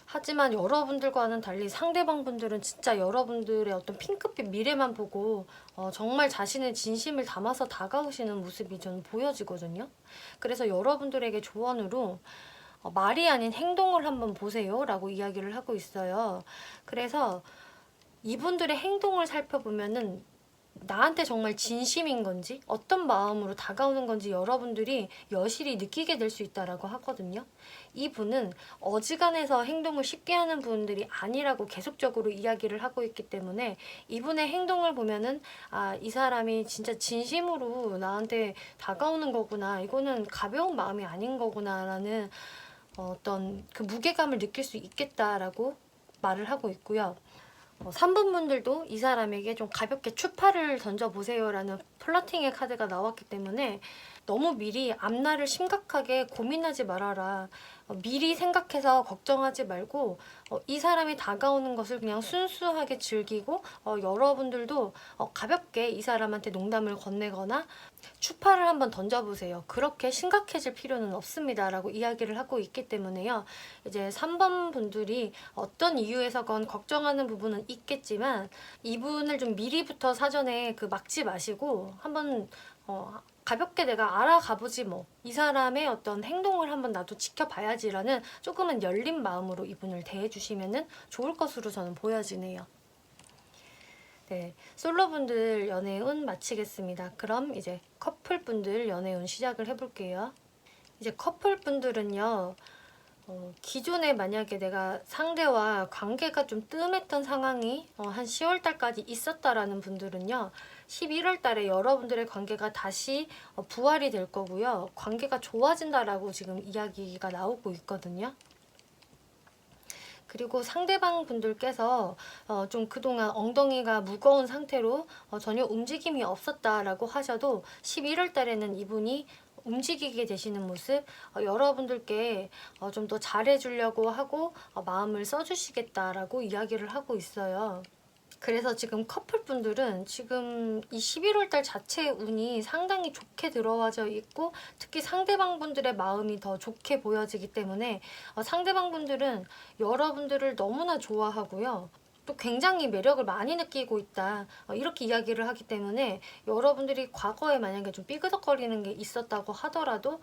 하지만 여러분들과는 달리 상대방 분들은 진짜 여러분들의 어떤 핑크빛 미래만 보고 정말 자신의 진심을 담아서 다가오시는 모습이 저는 보여지거든요. 그래서 여러분들에게 조언으로 말이 아닌 행동을 한번 보세요 라고 이야기를 하고 있어요. 그래서 이분들의 행동을 살펴보면은 나한테 정말 진심인 건지 어떤 마음으로 다가오는 건지 여러분들이 여실히 느끼게 될 수 있다라고 하거든요. 이분은 어지간해서 행동을 쉽게 하는 분들이 아니라고 계속적으로 이야기를 하고 있기 때문에 이분의 행동을 보면은 이 사람이 진짜 진심으로 나한테 다가오는 거구나. 이거는 가벼운 마음이 아닌 거구나라는 어떤 그 무게감을 느낄 수 있겠다라고 말을 하고 있고요. 3번 분들도 이 사람에게 좀 가볍게 추파를 던져보세요 라는 플러팅의 카드가 나왔기 때문에 너무 미리 앞날을 심각하게 고민하지 말아라. 미리 생각해서 걱정하지 말고 이 사람이 다가오는 것을 그냥 순수하게 즐기고 여러분들도 가볍게 이 사람한테 농담을 건네거나 추파를 한번 던져보세요. 그렇게 심각해질 필요는 없습니다 라고 이야기를 하고 있기 때문에요. 이제 3번 분들이 어떤 이유에서건 걱정하는 부분은 있겠지만 이분을 좀 미리부터 사전에 막지 마시고 한번 가볍게 내가 알아가보지 뭐. 이 사람의 어떤 행동을 한번 나도 지켜봐야지라는 조금은 열린 마음으로 이분을 대해주시면 좋을 것으로 저는 보여지네요. 네, 솔로분들 연애운 마치겠습니다. 그럼 이제 커플분들 연애운 시작을 해볼게요. 이제 커플분들은요. 기존에 만약에 내가 상대와 관계가 좀 뜸했던 상황이 한 10월 달까지 있었다라는 분들은요. 11월 달에 여러분들의 관계가 다시 부활이 될 거고요. 관계가 좋아진다라고 지금 이야기가 나오고 있거든요. 그리고 상대방 분들께서 좀 그동안 엉덩이가 무거운 상태로 전혀 움직임이 없었다라고 하셔도 11월 달에는 이분이 움직이게 되시는 모습 여러분들께 좀 더 잘해주려고 하고 마음을 써주시겠다라고 이야기를 하고 있어요. 그래서 지금 커플분들은 지금 이 11월 달 자체의 운이 상당히 좋게 들어와져 있고 특히 상대방분들의 마음이 더 좋게 보여지기 때문에 상대방분들은 여러분들을 너무나 좋아하고요. 또 굉장히 매력을 많이 느끼고 있다 이렇게 이야기를 하기 때문에 여러분들이 과거에 만약에 좀 삐그덕거리는 게 있었다고 하더라도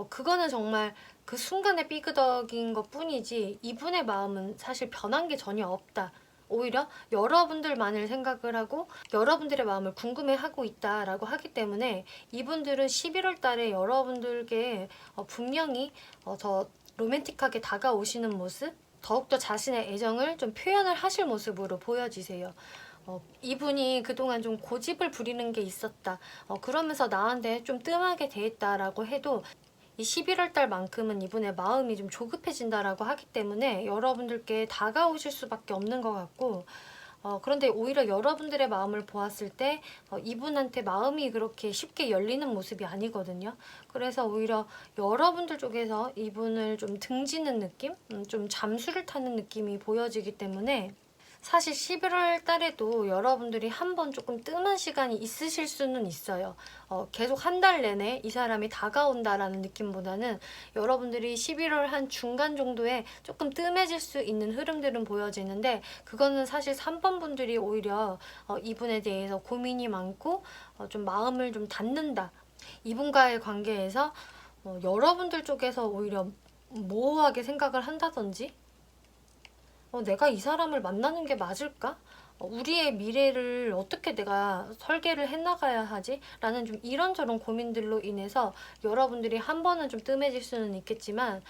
그거는 정말 그 순간의 삐그덕인 것 뿐이지 이분의 마음은 사실 변한 게 전혀 없다. 오히려 여러분들만을 생각을 하고 여러분들의 마음을 궁금해하고 있다라고 하기 때문에 이분들은 11월 달에 여러분들께 분명히 더 로맨틱하게 다가오시는 모습 더욱더 자신의 애정을 좀 표현을 하실 모습으로 보여지세요. 이분이 그동안 좀 고집을 부리는 게 있었다. 그러면서 나한테 좀 뜸하게 대했다라고 해도 이 11월 달만큼은 이분의 마음이 좀 조급해진다라고 하기 때문에 여러분들께 다가오실 수밖에 없는 것 같고 그런데 오히려 여러분들의 마음을 보았을 때 이분한테 마음이 그렇게 쉽게 열리는 모습이 아니거든요. 그래서 오히려 여러분들 쪽에서 이분을 좀 등지는 느낌? 좀 잠수를 타는 느낌이 보여지기 때문에 사실 11월 달에도 여러분들이 한번 조금 뜸한 시간이 있으실 수는 있어요. 계속 한 달 내내 이 사람이 다가온다라는 느낌보다는 여러분들이 11월 한 중간 정도에 조금 뜸해질 수 있는 흐름들은 보여지는데, 그거는 사실 3번 분들이 오히려 이분에 대해서 고민이 많고 좀 마음을 좀 닫는다. 이분과의 관계에서 여러분들 쪽에서 오히려 모호하게 생각을 한다든지, 내가 이 사람을 만나는 게 맞을까? 우리의 미래를 어떻게 내가 설계를 해나가야 하지? 라는 좀 이런저런 고민들로 인해서 여러분들이 한 번은 좀 뜸해질 수는 있겠지만,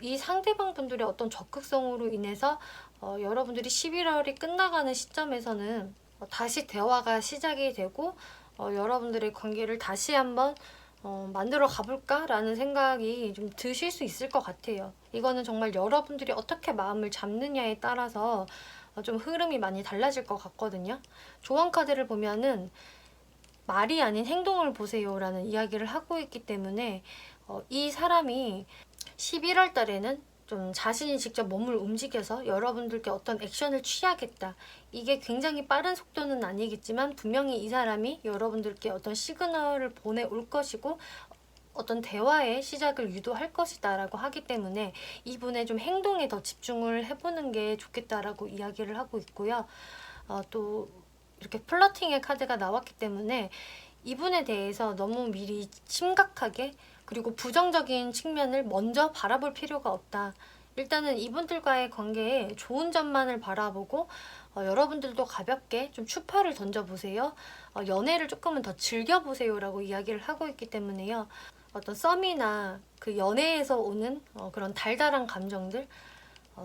이 상대방 분들의 어떤 적극성으로 인해서 여러분들이 11월이 끝나가는 시점에서는 다시 대화가 시작이 되고 여러분들의 관계를 다시 한번 만들어 가볼까? 라는 생각이 좀 드실 수 있을 것 같아요. 이거는 정말 여러분들이 어떻게 마음을 잡느냐에 따라서 좀 흐름이 많이 달라질 것 같거든요. 조언 카드를 보면은 말이 아닌 행동을 보세요 라는 이야기를 하고 있기 때문에 이 사람이 11월 달에는 좀 자신이 직접 몸을 움직여서 여러분들께 어떤 액션을 취하겠다. 이게 굉장히 빠른 속도는 아니겠지만 분명히 이 사람이 여러분들께 어떤 시그널을 보내올 것이고 어떤 대화의 시작을 유도할 것이다 라고 하기 때문에 이분의 좀 행동에 더 집중을 해보는 게 좋겠다라고 이야기를 하고 있고요. 또 이렇게 플러팅의 카드가 나왔기 때문에 이분에 대해서 너무 미리 심각하게 그리고 부정적인 측면을 먼저 바라볼 필요가 없다. 일단은 이분들과의 관계에 좋은 점만을 바라보고 여러분들도 가볍게 좀 추파를 던져보세요. 연애를 조금은 더 즐겨보세요 라고 이야기를 하고 있기 때문에요. 어떤 썸이나 그 연애에서 오는 그런 달달한 감정들,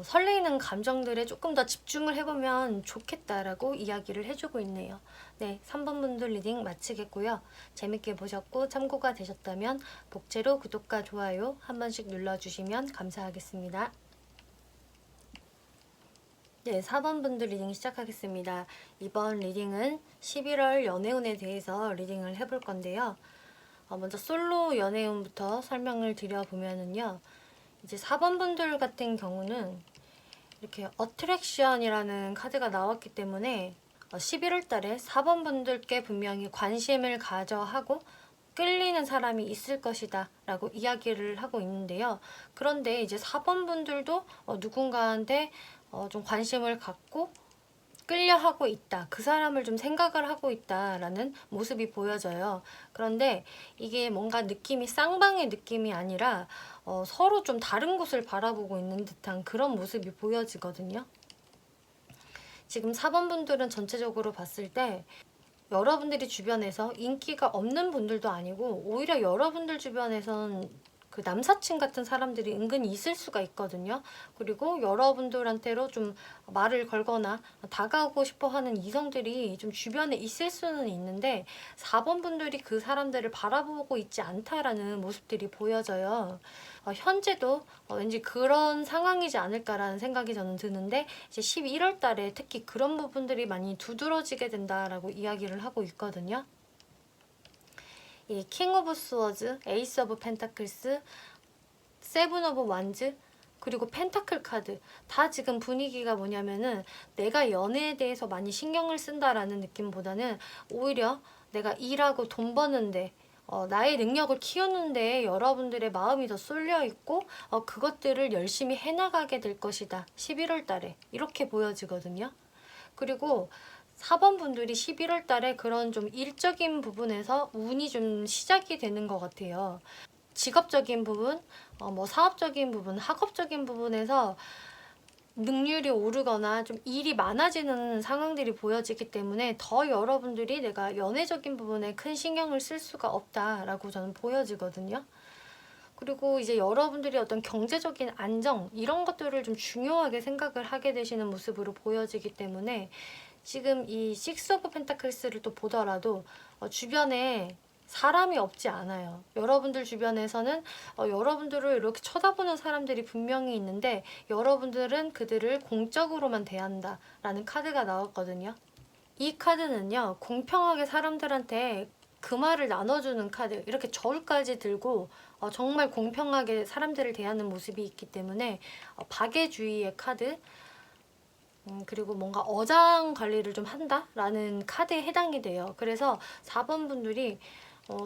설레이는 감정들에 조금 더 집중을 해보면 좋겠다라고 이야기를 해주고 있네요. 네, 3번 분들 리딩 마치겠고요. 재밌게 보셨고 참고가 되셨다면 복제로 구독과 좋아요 한 번씩 눌러주시면 감사하겠습니다. 네, 4번 분들 리딩 시작하겠습니다. 이번 리딩은 11월 연애운에 대해서 리딩을 해볼 건데요. 먼저 솔로 연애운부터 설명을 드려보면은요. 이제 4번 분들 같은 경우는 이렇게 어트랙션이라는 카드가 나왔기 때문에 11월 달에 4번 분들께 분명히 관심을 가져 하고 끌리는 사람이 있을 것이다 라고 이야기를 하고 있는데요. 그런데 이제 4번 분들도 누군가한테 좀 관심을 갖고 끌려하고 있다. 그 사람을 좀 생각을 하고 있다라는 모습이 보여져요. 그런데 이게 뭔가 느낌이 쌍방의 느낌이 아니라 서로 좀 다른 곳을 바라보고 있는 듯한 그런 모습이 보여지거든요. 지금 4번 분들은 전체적으로 봤을 때 여러분들이 주변에서 인기가 없는 분들도 아니고 오히려 여러분들 주변에선 그 남사친 같은 사람들이 은근히 있을 수가 있거든요. 그리고 여러분들한테로 좀 말을 걸거나 다가오고 싶어 하는 이성들이 좀 주변에 있을 수는 있는데 4번 분들이 그 사람들을 바라보고 있지 않다라는 모습들이 보여져요. 현재도 왠지 그런 상황이지 않을까라는 생각이 저는 드는데 이제 11월 달에 특히 그런 부분들이 많이 두드러지게 된다라고 이야기를 하고 있거든요. 이 킹 오브 스워즈, 에이스 오브 펜타클스, 세븐 오브 완즈, 그리고 펜타클 카드 다 지금 분위기가 뭐냐면은 내가 연애에 대해서 많이 신경을 쓴다라는 느낌보다는 오히려 내가 일하고 돈 버는데 나의 능력을 키우는데 여러분들의 마음이 더 쏠려 있고 그것들을 열심히 해나가게 될 것이다. 11월 달에 이렇게 보여지거든요. 그리고 4번 분들이 11월 달에 그런 좀 일적인 부분에서 운이 좀 시작이 되는 것 같아요. 직업적인 부분, 뭐 사업적인 부분, 학업적인 부분에서 능률이 오르거나 좀 일이 많아지는 상황들이 보여지기 때문에 더 여러분들이 내가 연애적인 부분에 큰 신경을 쓸 수가 없다라고 저는 보여지거든요. 그리고 이제 여러분들이 어떤 경제적인 안정 이런 것들을 좀 중요하게 생각을 하게 되시는 모습으로 보여지기 때문에 지금 이 식스 오브 펜타클스를 또 보더라도 주변에 사람이 없지 않아요. 여러분들 주변에서는 여러분들을 이렇게 쳐다보는 사람들이 분명히 있는데 여러분들은 그들을 공적으로만 대한다라는 카드가 나왔거든요. 이 카드는요, 공평하게 사람들한테 그 말을 나눠주는 카드, 이렇게 저울까지 들고 정말 공평하게 사람들을 대하는 모습이 있기 때문에 박애주의의 카드, 그리고 뭔가 어장 관리를 좀 한다라는 카드에 해당이 돼요. 그래서 4번 분들이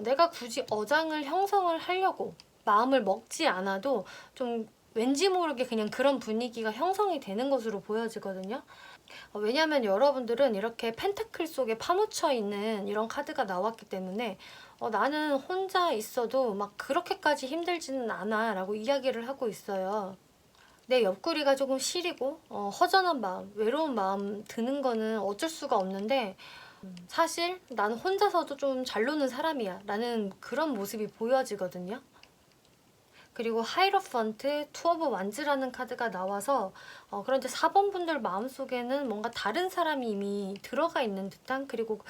내가 굳이 어장을 형성을 하려고 마음을 먹지 않아도 좀 왠지 모르게 그냥 그런 분위기가 형성이 되는 것으로 보여지거든요. 왜냐하면 여러분들은 이렇게 펜타클 속에 파묻혀 있는 이런 카드가 나왔기 때문에 나는 혼자 있어도 막 그렇게까지 힘들지는 않아 라고 이야기를 하고 있어요. 내 옆구리가 조금 시리고 허전한 마음, 외로운 마음 드는 거는 어쩔 수가 없는데 사실 나는 혼자서도 좀 잘 노는 사람이야 라는 그런 모습이 보여지거든요. 그리고 하이로펀트, 투 오브 완즈라는 카드가 나와서 그런데 4번 분들 마음속에는 뭔가 다른 사람이 이미 들어가 있는 듯한, 그리고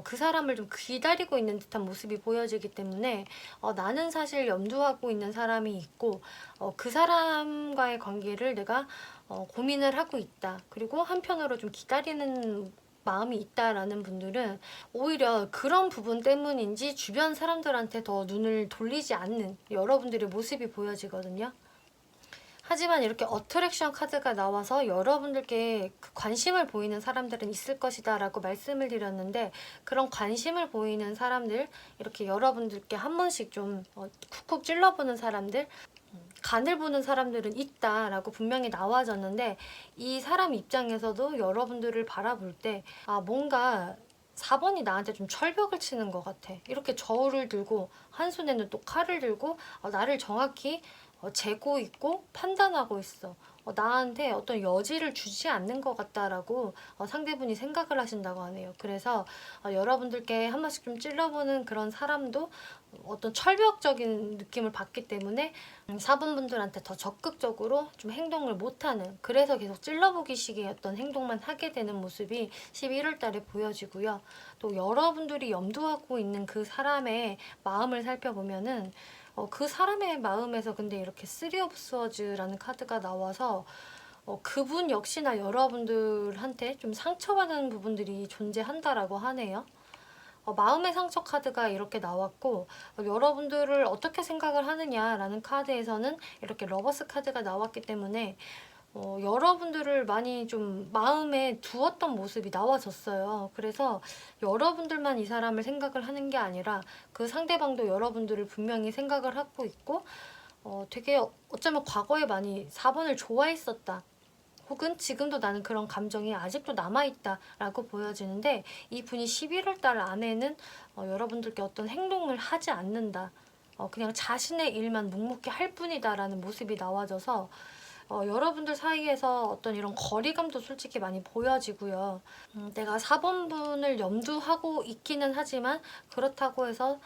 그 사람을 좀 기다리고 있는 듯한 모습이 보여지기 때문에 나는 사실 염두하고 있는 사람이 있고 그 사람과의 관계를 내가 고민을 하고 있다. 그리고 한편으로 좀 기다리는 마음이 있다라는 분들은 오히려 그런 부분 때문인지 주변 사람들한테 더 눈을 돌리지 않는 여러분들의 모습이 보여지거든요. 하지만 이렇게 어트랙션 카드가 나와서 여러분들께 그 관심을 보이는 사람들은 있을 것이다 라고 말씀을 드렸는데, 그런 관심을 보이는 사람들, 이렇게 여러분들께 한 번씩 좀 쿡쿡 찔러보는 사람들, 간을 보는 사람들은 있다라고 분명히 나와졌는데, 이 사람 입장에서도 여러분들을 바라볼 때 뭔가 4번이 나한테 좀 철벽을 치는 것 같아. 이렇게 저울을 들고 한 손에는 또 칼을 들고 나를 정확히 재고 있고 판단하고 있어. 나한테 어떤 여지를 주지 않는 것 같다라고 상대분이 생각을 하신다고 하네요. 그래서 여러분들께 한 번씩 좀 찔러보는 그런 사람도 어떤 철벽적인 느낌을 받기 때문에 4번 분들한테 더 적극적으로 좀 행동을 못하는, 그래서 계속 찔러보기 식의 어떤 행동만 하게 되는 모습이 11월 달에 보여지고요. 또 여러분들이 염두하고 있는 그 사람의 마음을 살펴보면은 그 사람의 마음에서 근데 이렇게 쓰리 오브 스워즈라는 카드가 나와서 그분 역시나 여러분들한테 좀 상처받는 부분들이 존재한다라고 하네요. 마음의 상처 카드가 이렇게 나왔고 여러분들을 어떻게 생각을 하느냐라는 카드에서는 이렇게 러버스 카드가 나왔기 때문에 여러분들을 많이 좀 마음에 두었던 모습이 나와졌어요. 그래서 여러분들만 이 사람을 생각을 하는 게 아니라 그 상대방도 여러분들을 분명히 생각을 하고 있고 되게 어쩌면 과거에 많이 4번을 좋아했었다. 혹은 지금도 나는 그런 감정이 아직도 남아있다라고 보여지는데, 이분이 11월 달 안에는 여러분들께 어떤 행동을 하지 않는다. 그냥 자신의 일만 묵묵히 할 뿐이다라는 모습이 나와져서 여러분들 사이에서 어떤 이런 거리감도 솔직히 많이 보여지고요. 내가 4번 분을 염두하고 있기는 하지만 그렇다고 해서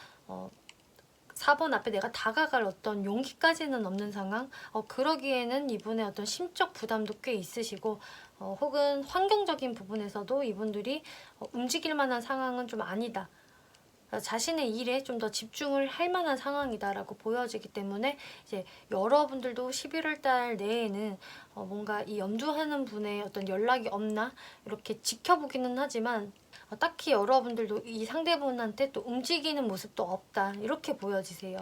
4번 앞에 내가 다가갈 어떤 용기까지는 없는 상황. 그러기에는 이분의 어떤 심적 부담도 꽤 있으시고 혹은 환경적인 부분에서도 이분들이 움직일 만한 상황은 좀 아니다. 자신의 일에 좀 더 집중을 할 만한 상황이다라고 보여지기 때문에 이제 여러분들도 11월 달 내에는 뭔가 이 염두하는 분의 어떤 연락이 없나 이렇게 지켜보기는 하지만 딱히 여러분들도 이 상대분한테 또 움직이는 모습도 없다 이렇게 보여지세요.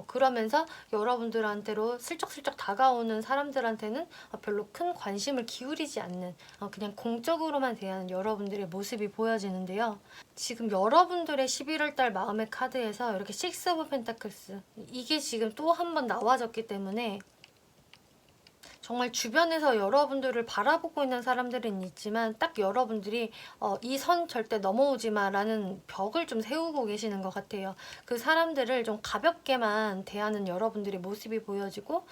그러면서 여러분들한테로 슬쩍슬쩍 다가오는 사람들한테는 별로 큰 관심을 기울이지 않는 그냥 공적으로만 대하는 여러분들의 모습이 보여지는데요. 지금 여러분들의 11월 달 마음의 카드에서 이렇게 식스 오브 펜타클스 이게 지금 또 한 번 나와졌기 때문에 정말 주변에서 여러분들을 바라보고 있는 사람들은 있지만 딱 여러분들이 이 선 절대 넘어오지 마라는 벽을 좀 세우고 계시는 것 같아요. 그 사람들을 좀 가볍게만 대하는 여러분들의 모습이 보여지고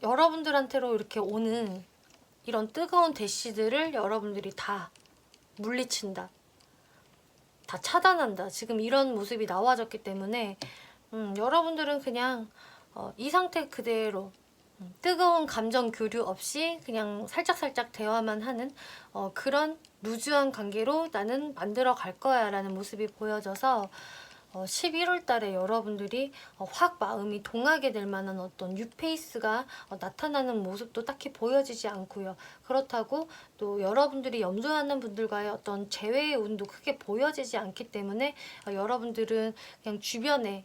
여러분들한테로 이렇게 오는 이런 뜨거운 대시들을 여러분들이 다 물리친다. 다 차단한다. 지금 이런 모습이 나와졌기 때문에 여러분들은 그냥 이 상태 그대로 뜨거운 감정 교류 없이 그냥 살짝살짝 대화만 하는 그런 루즈한 관계로 나는 만들어 갈 거야 라는 모습이 보여져서 11월 달에 여러분들이 확 마음이 동하게 될 만한 어떤 뉴페이스가 나타나는 모습도 딱히 보여지지 않고요. 그렇다고 또 여러분들이 염두하는 분들과의 어떤 재회의 운도 크게 보여지지 않기 때문에 여러분들은 그냥 주변에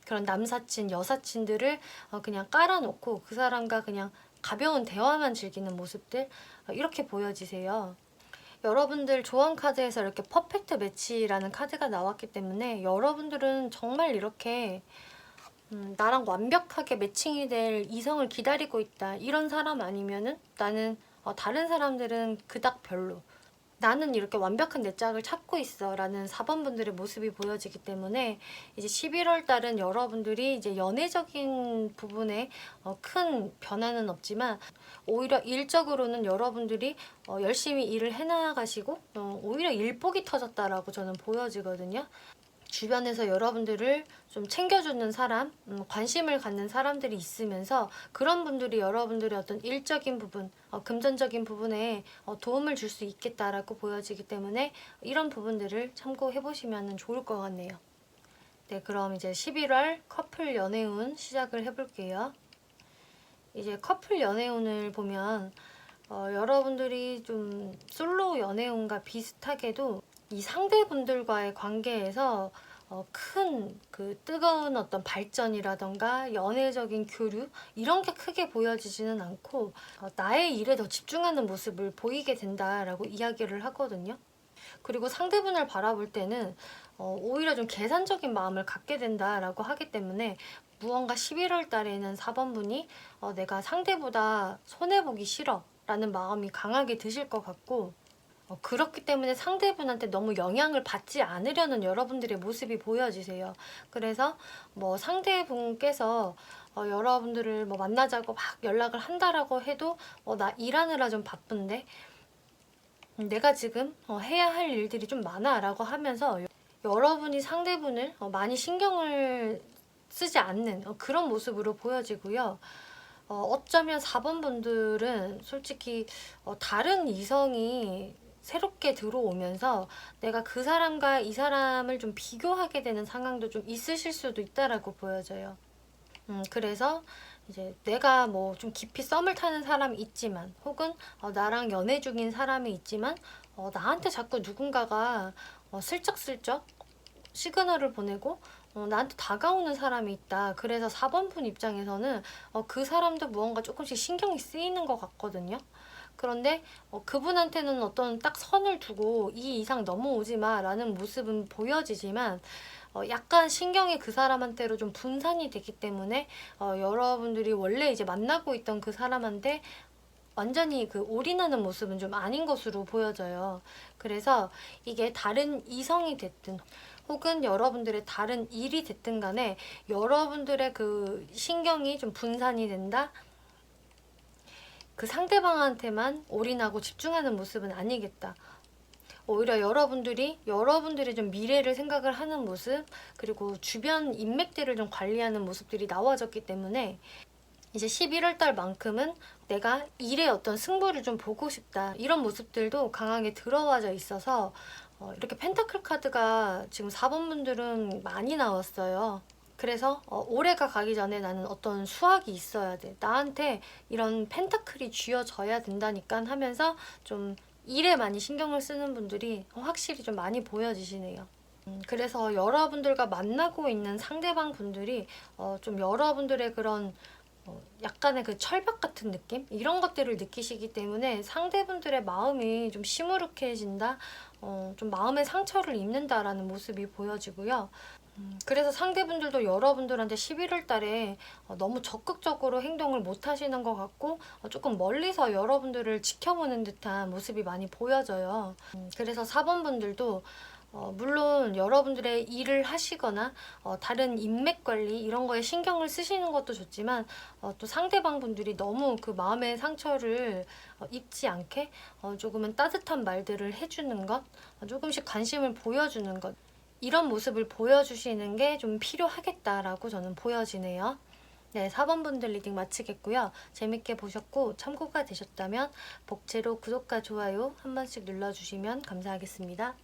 그런 남사친, 여사친들을 그냥 깔아놓고 그 사람과 그냥 가벼운 대화만 즐기는 모습들, 이렇게 보여지세요. 여러분들 조언 카드에서 이렇게 퍼펙트 매치라는 카드가 나왔기 때문에 여러분들은 정말 이렇게 나랑 완벽하게 매칭이 될 이성을 기다리고 있다, 이런 사람 아니면은 나는 다른 사람들은 그닥 별로, 나는 이렇게 완벽한 내 짝을 찾고 있어 라는 4번 분들의 모습이 보여지기 때문에 이제 11월 달은 여러분들이 이제 연애적인 부분에 큰 변화는 없지만 오히려 일적으로는 여러분들이 열심히 일을 해나가시고 오히려 일복이 터졌다라고 저는 보여지거든요. 주변에서 여러분들을 좀 챙겨주는 사람, 관심을 갖는 사람들이 있으면서 그런 분들이 여러분들의 어떤 일적인 부분, 금전적인 부분에 도움을 줄 수 있겠다라고 보여지기 때문에 이런 부분들을 참고해 보시면 좋을 것 같네요. 네, 그럼 이제 11월 커플 연애운 시작을 해볼게요. 이제 커플 연애운을 보면 여러분들이 좀 솔로 연애운과 비슷하게도 이 상대분들과의 관계에서 큰 그 뜨거운 어떤 발전이라던가 연애적인 교류, 이런 게 크게 보여지지는 않고 나의 일에 더 집중하는 모습을 보이게 된다라고 이야기를 하거든요. 그리고 상대분을 바라볼 때는 오히려 좀 계산적인 마음을 갖게 된다라고 하기 때문에 무언가 11월 달에는 4번 분이 내가 상대보다 손해보기 싫어 라는 마음이 강하게 드실 것 같고, 그렇기 때문에 상대분한테 너무 영향을 받지 않으려는 여러분들의 모습이 보여지세요. 그래서 뭐 상대분께서 여러분들을 뭐 만나자고 막 연락을 한다라고 해도 나 일하느라 좀 바쁜데 내가 지금 해야 할 일들이 좀 많아 라고 하면서 여러분이 상대분을 많이 신경을 쓰지 않는 그런 모습으로 보여지고요. 어쩌면 4번 분들은 솔직히 다른 이성이 새롭게 들어오면서 내가 그 사람과 이 사람을 좀 비교하게 되는 상황도 좀 있으실 수도 있다라고 보여져요. 그래서 이제 내가 뭐 좀 깊이 썸을 타는 사람이 있지만 혹은 나랑 연애 중인 사람이 있지만 나한테 자꾸 누군가가 슬쩍슬쩍 시그널을 보내고 나한테 다가오는 사람이 있다. 그래서 4번 분 입장에서는 그 사람도 무언가 조금씩 신경이 쓰이는 것 같거든요. 그런데 그분한테는 어떤 딱 선을 두고 이 이상 넘어오지 마 라는 모습은 보여지지만 약간 신경이 그 사람한테로 좀 분산이 되기 때문에 여러분들이 원래 이제 만나고 있던 그 사람한테 완전히 그 올인하는 모습은 좀 아닌 것으로 보여져요. 그래서 이게 다른 이성이 됐든 혹은 여러분들의 다른 일이 됐든 간에 여러분들의 그 신경이 좀 분산이 된다? 그 상대방한테만 올인하고 집중하는 모습은 아니겠다. 오히려 여러분들이 좀 미래를 생각을 하는 모습, 그리고 주변 인맥들을 좀 관리하는 모습들이 나와졌기 때문에 이제 11월 달만큼은 내가 일의 어떤 승부를 좀 보고 싶다, 이런 모습들도 강하게 들어와져 있어서 이렇게 펜타클 카드가 지금 4번 분들은 많이 나왔어요. 그래서 올해가 가기 전에 나는 어떤 수확이 있어야 돼, 나한테 이런 펜타클이 쥐어져야 된다니까 하면서 좀 일에 많이 신경을 쓰는 분들이 확실히 좀 많이 보여지시네요. 그래서 여러분들과 만나고 있는 상대방 분들이 좀 여러분들의 그런 약간의 그 철벽 같은 느낌? 이런 것들을 느끼시기 때문에 상대분들의 마음이 좀 시무룩해진다? 좀 마음의 상처를 입는다라는 모습이 보여지고요. 그래서 상대분들도 여러분들한테 11월 달에 너무 적극적으로 행동을 못 하시는 것 같고 조금 멀리서 여러분들을 지켜보는 듯한 모습이 많이 보여져요. 그래서 4번 분들도 물론 여러분들의 일을 하시거나 다른 인맥 관리 이런 거에 신경을 쓰시는 것도 좋지만 또 상대방 분들이 너무 그 마음의 상처를 입지 않게 조금은 따뜻한 말들을 해주는 것, 조금씩 관심을 보여주는 것, 이런 모습을 보여주시는 게 좀 필요하겠다라고 저는 보여지네요. 네, 4번 분들 리딩 마치겠고요. 재밌게 보셨고 참고가 되셨다면 복제로 구독과 좋아요 한 번씩 눌러주시면 감사하겠습니다.